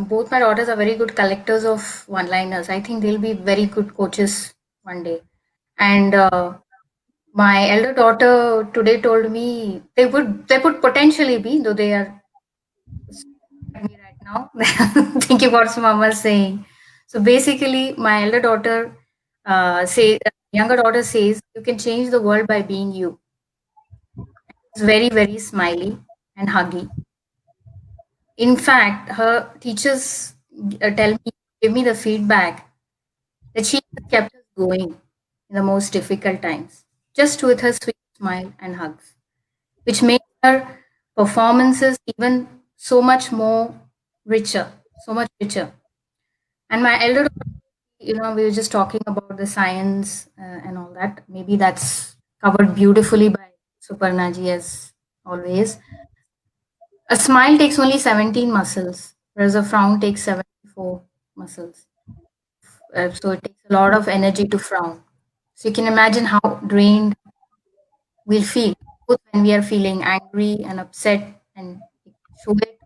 both my daughters are very good collectors of one-liners. I think they'll be very good coaches one day. And my elder daughter today told me they could potentially be, though they are me right now, thinking what Mama is saying. So basically, my elder daughter younger daughter says, you can change the world by being you. It's very, very smiley and huggy. In fact, her teachers give me the feedback that she kept us going in the most difficult times, just with her sweet smile and hugs, which made her performances even so much richer. And my elder daughter, we were just talking about the science and all that. Maybe that's covered beautifully by Suparna ji, as always. A smile takes only 17 muscles, whereas a frown takes 74 muscles. So it takes a lot of energy to frown. So you can imagine how drained we'll feel, both when we are feeling angry and upset and show it,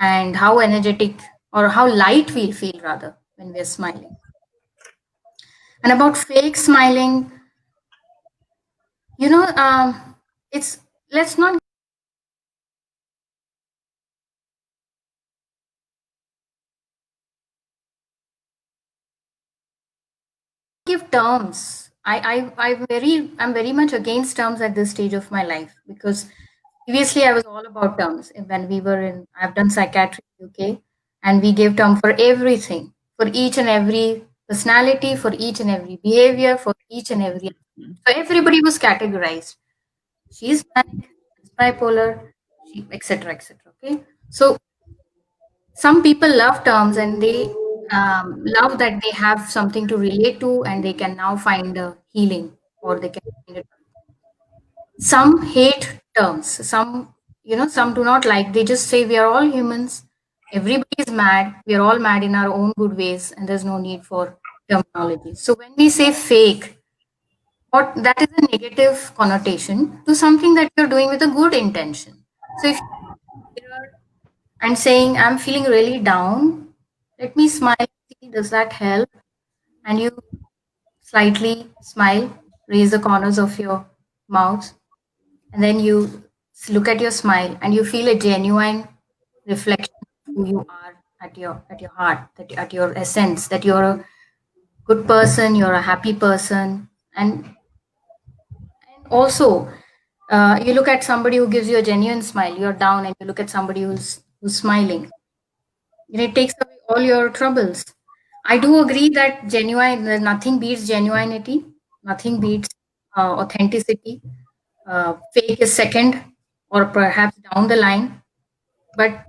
and how energetic or how light we'll feel rather when we're smiling. And about fake smiling, you know, it's let's not give terms. I'm very much against terms at this stage of my life, because previously I was all about terms. When we were in, I've done psychiatry in UK, and we gave term for everything, for each and every personality, for each and every behavior, for each and every. So everybody was categorized. She's manic, she's bipolar, she, etc., etc. Okay, so some people love terms, and they love that they have something to relate to, and they can now find a healing, or they can find it. Some hate terms. Some, some do not like. They just say we are all humans. Everybody is mad. We are all mad in our own good ways, and there's no need for terminology. So when we say fake, what that is a negative connotation to something that you're doing with a good intention. So if you're and saying, I'm feeling really down, let me smile. See, does that help? And you slightly smile, raise the corners of your mouth, and then you look at your smile and you feel a genuine reflection of who you are at your heart, that at your essence, that you're a good person, you're a happy person. And also, you look at somebody who gives you a genuine smile, you're down, and you look at somebody who's smiling. It takes away all your troubles. I do agree that nothing beats genuinity, nothing beats authenticity. Fake is second, or perhaps down the line. But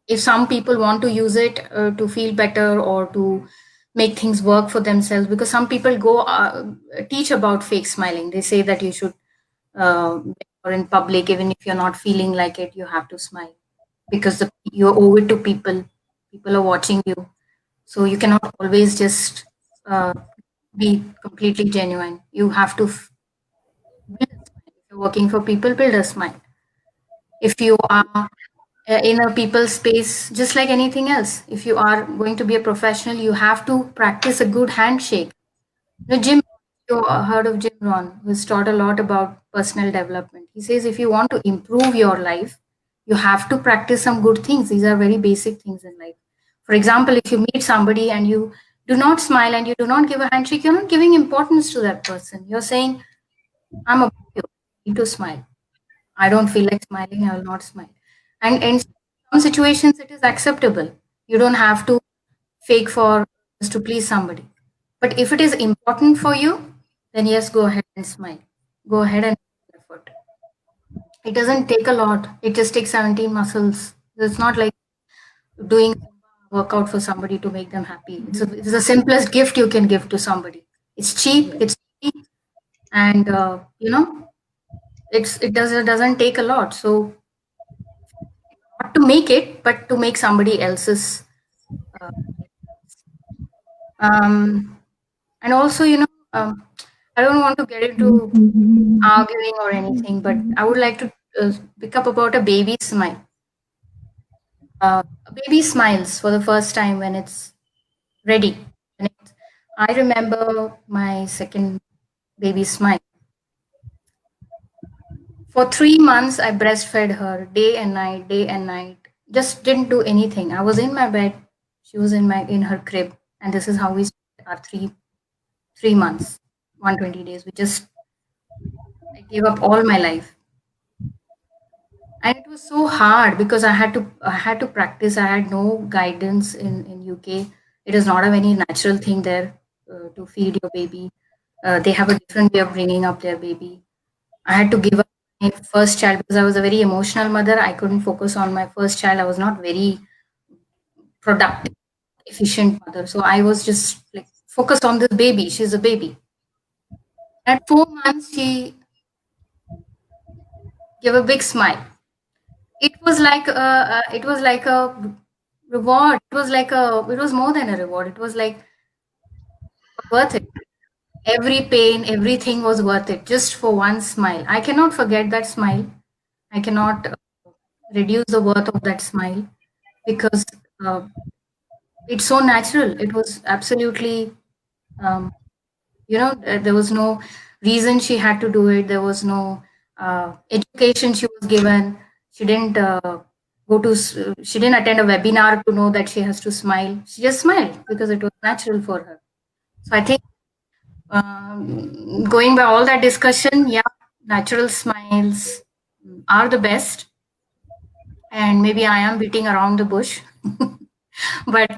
if some people want to use it to feel better, or to make things work for themselves, because some people go teach about fake smiling. They say that you should, when you're in public, even if you're not feeling like it, you have to smile, because you owe it to people. People are watching you, so you cannot always just uh, be completely genuine. You have to build a smile. If you're working for people, build a smile. If you are in a people space, just like anything else, if you are going to be a professional, you have to practice a good handshake. Jim, you heard of Jim Rohn, who's taught a lot about personal development. He says if you want to improve your life, you have to practice some good things. These are very basic things in life. For example, if you meet somebody and you do not smile and you do not give a handshake, you're not giving importance to that person. You're saying, I'm about you. I need to smile. I don't feel like smiling, I will not smile. And in some situations, it is acceptable. You don't have to fake for just to please somebody. But if it is important for you, then yes, go ahead and smile. Go ahead and make effort. It doesn't take a lot. It just takes 17 muscles. It's not like doing a workout for somebody to make them happy. It's the simplest gift you can give to somebody. It's cheap. It's free, and it doesn't take a lot. So not to make it, but to make somebody else's. Uh, and also, I don't want to get into arguing or anything, but I would like to pick up about a baby smile. A baby smiles for the first time when it's ready. I remember my second baby smile. For 3 months, I breastfed her day and night. Just didn't do anything. I was in my bed. She was in her crib, and this is how we spent our 3 months, 120 days. I gave up all my life, and it was so hard because I had to practice. I had no guidance in UK. It is not a very natural thing there to feed your baby. They have a different way of bringing up their baby. I had to give up my first child because I was a very emotional mother. I couldn't focus on my first child. I was not very productive, efficient mother. So I was just like focused on this baby. She's a baby. At 4 months, she gave a big smile. It was like a reward. It was more than a reward. It was like worth it. Every pain, everything was worth it just for one smile. I cannot forget that smile. I cannot. reduce the worth of that smile, because it's so natural. It was absolutely, there was no reason she had to do it. There was no education she was given. She didn't she didn't attend a webinar to know that she has to smile. She just smiled because it was natural for her. So I think, going by all that discussion, yeah, natural smiles are the best. And maybe I am beating around the bush, but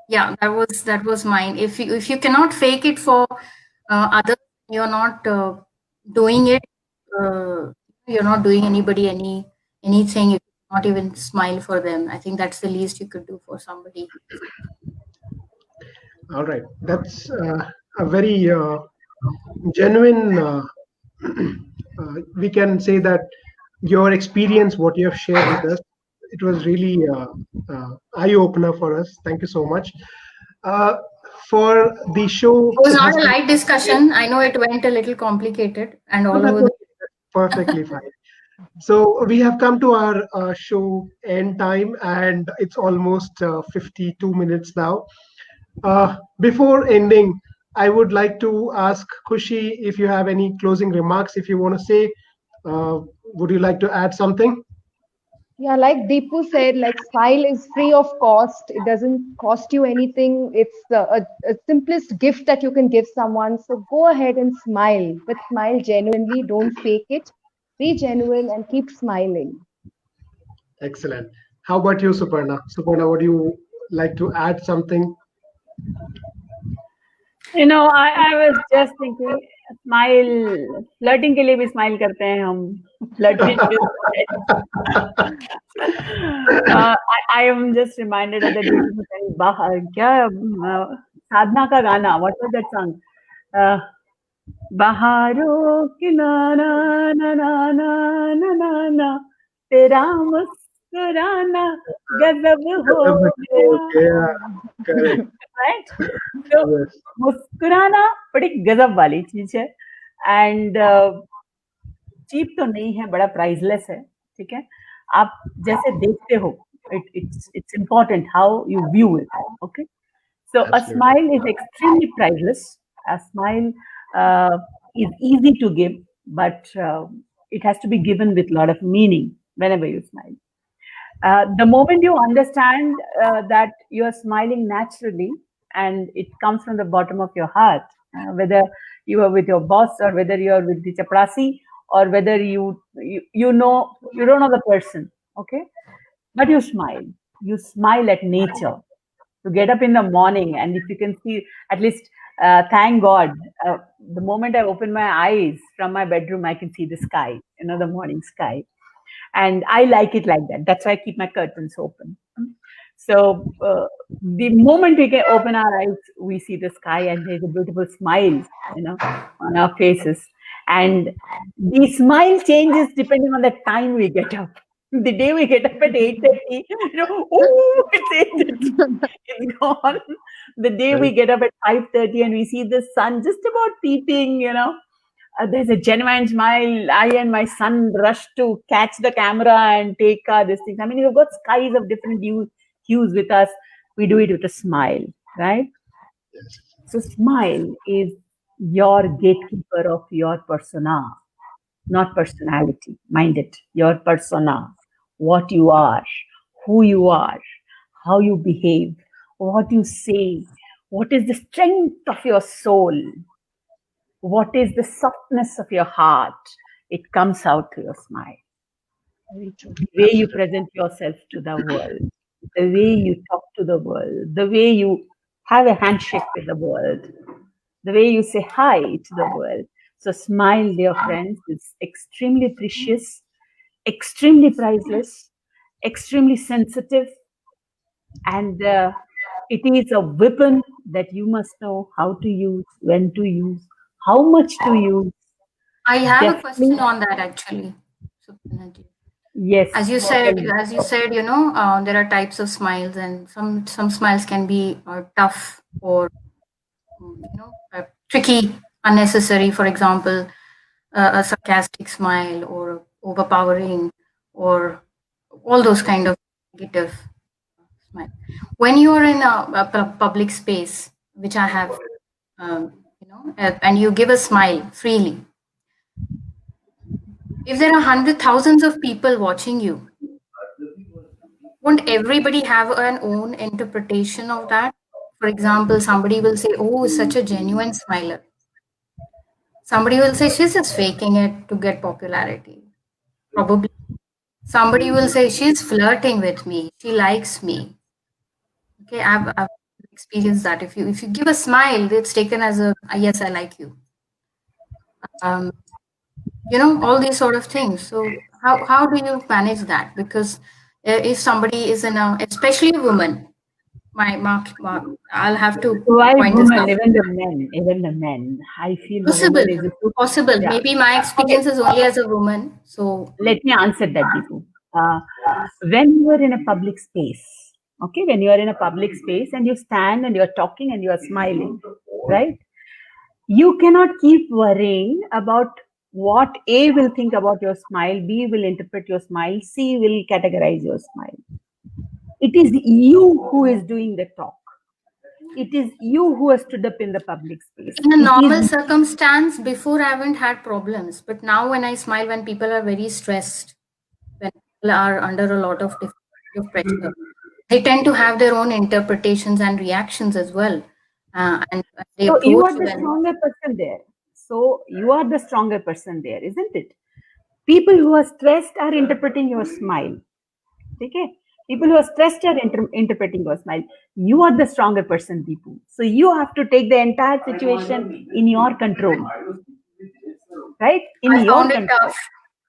yeah, that was mine. If you cannot fake it for others, you're not doing it. Uh, you're not doing anybody anything. If you not even smile for them, I think that's the least you could do for somebody. All right, that's a very genuine. We can say that your experience, what you have shared with us, it was really eye opener for us. Thank you so much. For the show, It was it not has a been light discussion. I know it went a little complicated and no, all that's over the. okay. That's perfectly fine. So we have come to our show end time, and it's almost 52 minutes now. Before ending, I would like to ask Kushi if you have any closing remarks. If you want to say, would you like to add something? Yeah, like Deepu said, like smile is free of cost. It doesn't cost you anything. It's a simplest gift that you can give someone. So go ahead and smile, but smile genuinely. Don't fake it. Be genuine and keep smiling. Excellent. How about you, Suparna? Suparna, would you like to add something? I was just thinking, smile, flirting के लिए भी smile करते हैं हम, I am just reminded of that beautiful thing, साधना का गाना, what was that song? बहारों की ना ना ना ना ना ना ना ना, तेरा मुस्कुराना गजब हो गया, Correct. right? So Yes. मुस्कुराना बड़ी गजब वाली चीज है, एंड चीप तो नहीं है, बड़ा प्राइसलेस है, ठीक है? आप जैसे देखते हो, it's important how you view it, okay? So a Absolutely. smile is extremely priceless. A smile is easy to give, but it has to be given with a lot of meaning whenever you smile. The moment you understand that you are smiling naturally and it comes from the bottom of your heart, whether you are with your boss or whether you are with the chaprasi or whether you know you don't know the person, okay, but you smile at nature. To get up in the morning, and if you can see, at least thank God, the moment I open my eyes from my bedroom, I can see the sky, the morning sky, and I like it like that. That's why I keep my curtains open. So the moment we can open our eyes, we see the sky, and there's a beautiful smile, on our faces. And the smile changes depending on the time we get up. The day we get up at 8:30, oh, it's 8:30, it's gone. The day we get up at 5:30 and we see the sun just about peeping, there's a genuine smile. I and my son rush to catch the camera and take this thing. I mean, you've got skies of different hues with us. We do it with a smile, right? Yes. So smile is your gatekeeper of your persona, not personality. Mind it, your persona, what you are, who you are, how you behave, what you say, what is the strength of your soul, what is the softness of your heart. It comes out through your smile. The way you present yourself to the world, the way you talk to the world, the way you have a handshake with the world, the way you say hi to the world. So smile, dear friends, is extremely precious, extremely priceless, extremely sensitive, and it is a weapon that you must know how to use, when to use, how much to use. I have a Definitely. question on that actually. Suparna. Yes. As you said, there are types of smiles, and some smiles can be tough or tricky, unnecessary. For example, a sarcastic smile or overpowering or all those kind of negative smile. When you are in a public space, which I have, and you give a smile freely, if there are hundred thousands of people watching you, won't everybody have an own interpretation of that? For example, somebody will say, "Oh, such a genuine smiler." Somebody will say, "She's just faking it to get popularity." Probably somebody will say, "She's flirting with me. She likes me." Okay, I've experienced that. If you give a smile, it's taken as a yes, I like you. Um, all these sort of things. So how do you manage that? Because if somebody is in a, especially a woman, mark, I'll have to Why point this women? out. Even the men. I feel the Possible, woman is a possible. yeah. Maybe my experience is only as a woman. So Let me answer that, Deepu. When you are in a public space, okay, when you are in a public space and you stand and you are talking and you are smiling, right? You cannot keep worrying about what A will think about your smile, B will interpret your smile, C will categorize your smile. It is you who is doing the talk. It is you who has stood up in the public space. in a It normal is circumstance, before I haven't had problems, but now when I smile, when people are very stressed, when people are under a lot of pressure, they tend to have their own interpretations and reactions as well, and they so you approach are you the and stronger person there. So you are the stronger person there, isn't it? People who are stressed are interpreting your smile. Okay? People who are stressed are interpreting your smile. You are the stronger person, Deepu. So you have to take the entire situation in your control. Right? In I your found it control. tough.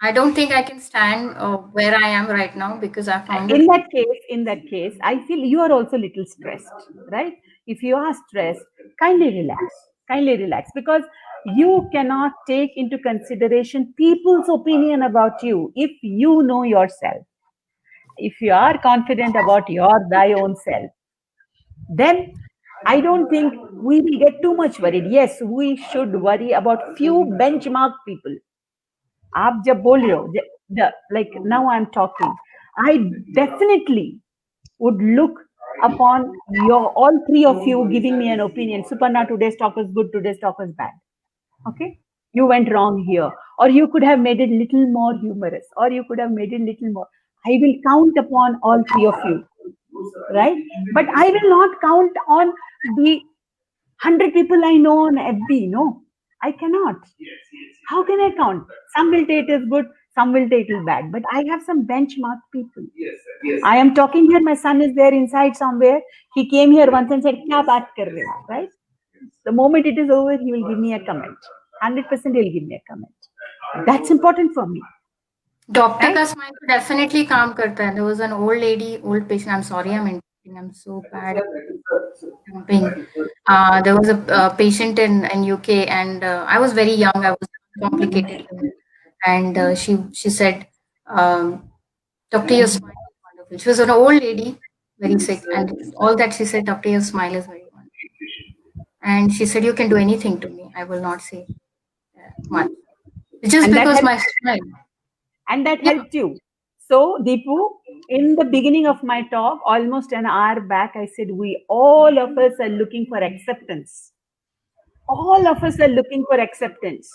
I don't think I can stand where I am right now because I found it. In that case, I feel you are also a little stressed, right? If you are stressed, kindly relax, because you cannot take into consideration people's opinion about you if you know yourself. If you are confident about thy own self, then I don't think we will get too much worried. Yes, we should worry about few benchmark people. आप जब बोल रहे हो, like now I'm talking, I definitely would look upon all three of you giving me an opinion. Suparna, today's talk was good, today's talk was bad. Okay? You went wrong here. Or you could have made it little more humorous. Or you could have made it little more. I will count upon all three of you. Right? But I will not count on the 100 people I know on FB. No, I cannot. How can I count? Some will take it as good, some will take it bad. But I have some benchmark people. I am talking here, my son is there inside somewhere. He came here once and said, "Kya baat kar rahe ho?" Right? The moment it is over, he will give me a comment. 100% he'll give me a comment. That's important for me. Doctor Right? का smile तो definitely काम करता है. There was an old lady, old patient. I'm sorry, I'm so bad at jumping. There was a patient in UK, and I was very young. I was complicated, and she said, "Doctor, your smile is wonderful." She was an old lady, very sick, and all that she said, "Doctor, your smile is very wonderful." And she said, "You can do anything to me. I will not say much." Just And that because helped, my smile. and that Yeah. helped you. So, Deepu, in the beginning of my talk, almost an hour back, I said, all of us are looking for acceptance. All of us are looking for acceptance.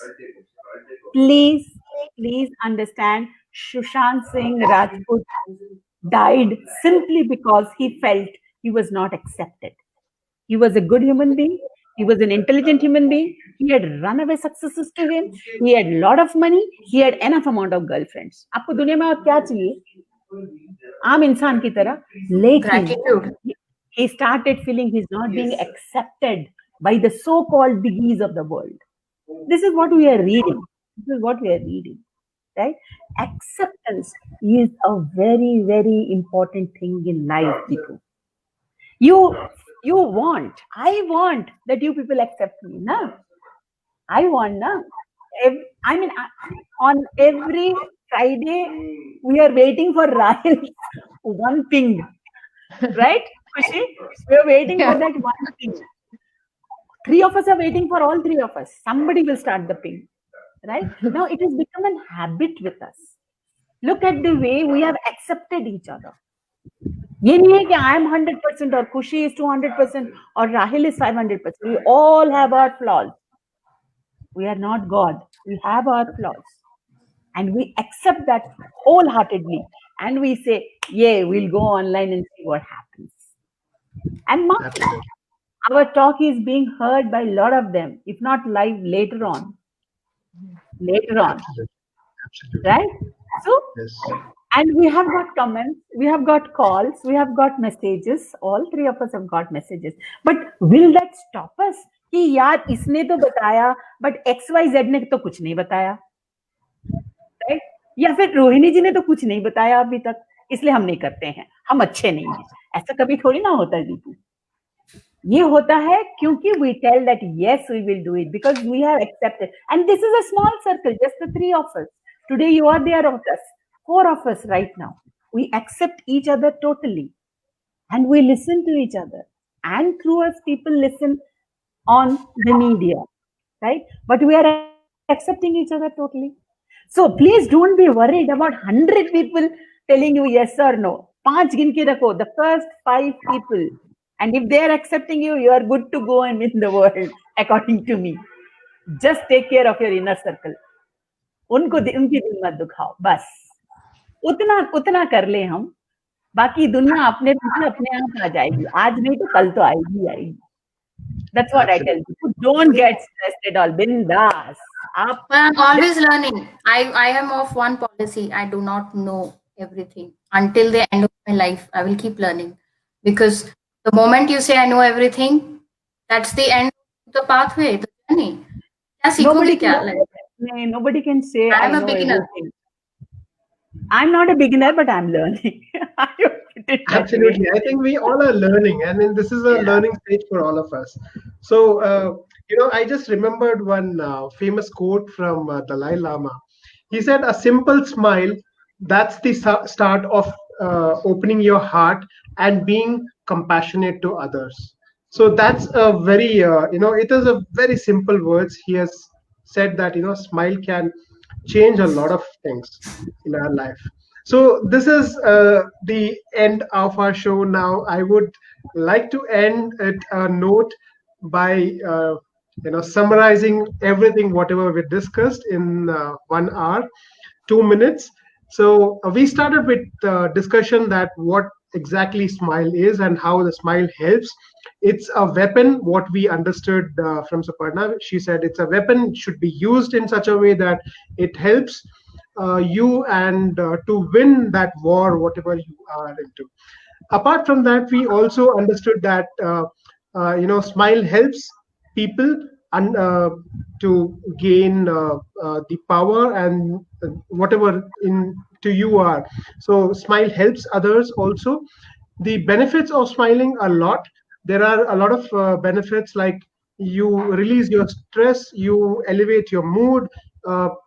Please understand, Sushant Singh Rajput died simply because he felt he was not accepted. He was a good human being. He was an intelligent human being. He had runaway successes to him. He had a lot of money. He had enough amount of girlfriends. आपको दुनिया में और क्या चाहिए? आम इंसान की तरह. लेकिन Gratitude. he started feeling he's not being accepted by the so-called biggies of the world. This is what we are reading. Right? Acceptance is a very, very important thing in life, people. I want that you people accept me, na? I want, na? On every Friday, we are waiting for Rahil's one thing, right, Khushi? We are waiting for that one thing. 3 of us are waiting for all 3 of us. Somebody will start the ping, right? Now it has become a habit with us. Look at the way we have accepted each other. ये नहीं है कि I am 100% or Kushi is 200% or Rahil is 500%. We all have our flaws. We are not God. We have our flaws. And we accept that wholeheartedly. And we say, yeah, we'll go online and see what happens. And Absolutely. our talk is being heard by a lot of them, if not live, later on. Absolutely. Absolutely. Right? So, Yes. and we have got comments, we have got calls, we have got messages. All three of us have got messages. But will that stop us? कि यार इसने तो बताया, but XYZ ने तो कुछ नहीं बताया, right? या फिर रोहिणी जी ने तो कुछ नहीं बताया अभी तक, इसलिए हम नहीं करते हैं, हम अच्छे नहीं हैं. ऐसा कभी थोड़ी ना होता है दीपू. ये होता है क्योंकि we tell that yes we will do it because we have accepted, and this is a small circle, just the three of us. Today you are there of us, four of us right now. We accept each other totally, and we listen to each other, and through us people listen on the media, right? But we are accepting each other totally. So please don't be worried about 100 people telling you yes or no. 5 गिन के रखो, the first 5 people. And if they are accepting you, you are good to go and win the world, according to me. Just take care of your inner circle. उनकी दिल मत दुखाओ, बस उतना कर ले हम. बाकी दुनिया अपने पीछे अपने आप आ जाएगी. आज नहीं तो कल तो आएगी. That's what I tell you. Don't get stressed at all. Bindas. But I'm always learning. I am of one policy. I do not know everything. Until the end of my life, I will keep learning. Because the moment you say I know everything, that's the end of the pathway, the journey. क्या सीखोगे क्या? Nobody can say I am a know beginner. everything. I'm not a beginner, but I'm learning. Absolutely. I think we all are learning. I mean, this is a learning stage for all of us. So, I just remembered one famous quote from Dalai Lama. He said, "A simple smile, that's the start of opening your heart and being compassionate to others." So that's a very, it is a very simple words. He has said that, smile can change a lot of things in our life. So this is the end of our show now. I would like to end at a note by summarizing everything whatever we discussed in 1 hour, 2 minutes. So we started with discussion that what exactly smile is and how the smile helps. It's a weapon. What we understood from Suparna, she said it's a weapon, should be used in such a way that it helps you and to win that war, whatever you are into. Apart from that, we also understood that smile helps people to gain the power and whatever into you are. So smile helps others also. The benefits of smiling are a lot. There are a lot of benefits, like you release your stress, you elevate your mood.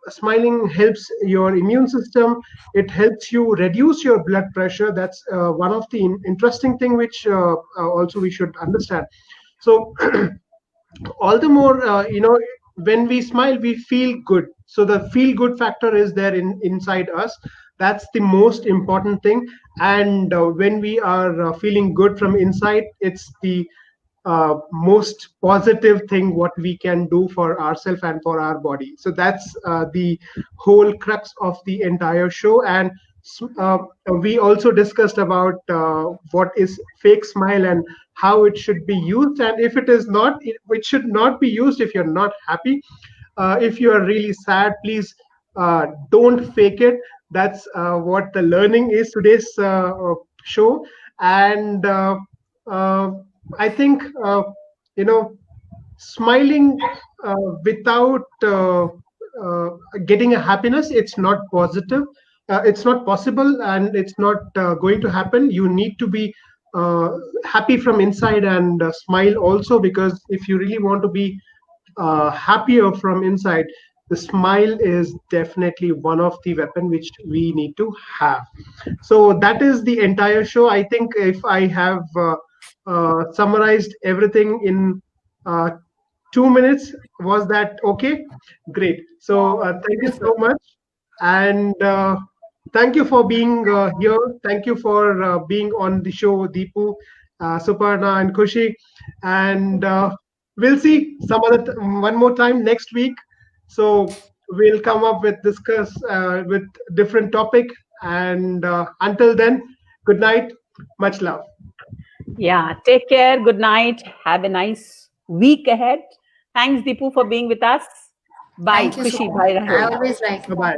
Smiling helps your immune system. It helps you reduce your blood pressure. That's one of the interesting thing which also we should understand. So all the more, when we smile, we feel good. So the feel good factor is there inside us. That's the most important thing. And when we are feeling good from inside, it's the most positive thing what we can do for ourselves and for our body. So that's the whole crux of the entire show. And we also discussed about what is fake smile and how it should be used, and if it is not, it should not be used if you're not happy. If you are really sad, please don't fake it. That's what the learning is today's show. And I think smiling without getting a happiness, it's not positive. It's not possible, and it's not going to happen. You need to be happy from inside and smile also, because if you really want to be happier from inside, the smile is definitely one of the weapon which we need to have. So that is the entire show. I think if I have summarized everything in 2 minutes, was that okay? Great. So thank you so much. And thank you for being here. Thank you for being on the show, Deepu, Suparna, and Kushi. And we'll see some other one more time next week. So we'll come up with discuss with different topic. And until then, good night. Much love. Yeah, take care. Good night. Have a nice week ahead. Thanks, Deepu, for being with us. Bye, Thank you, Kushi. Suparna. Bye, I Rahul. always like. Bye bye.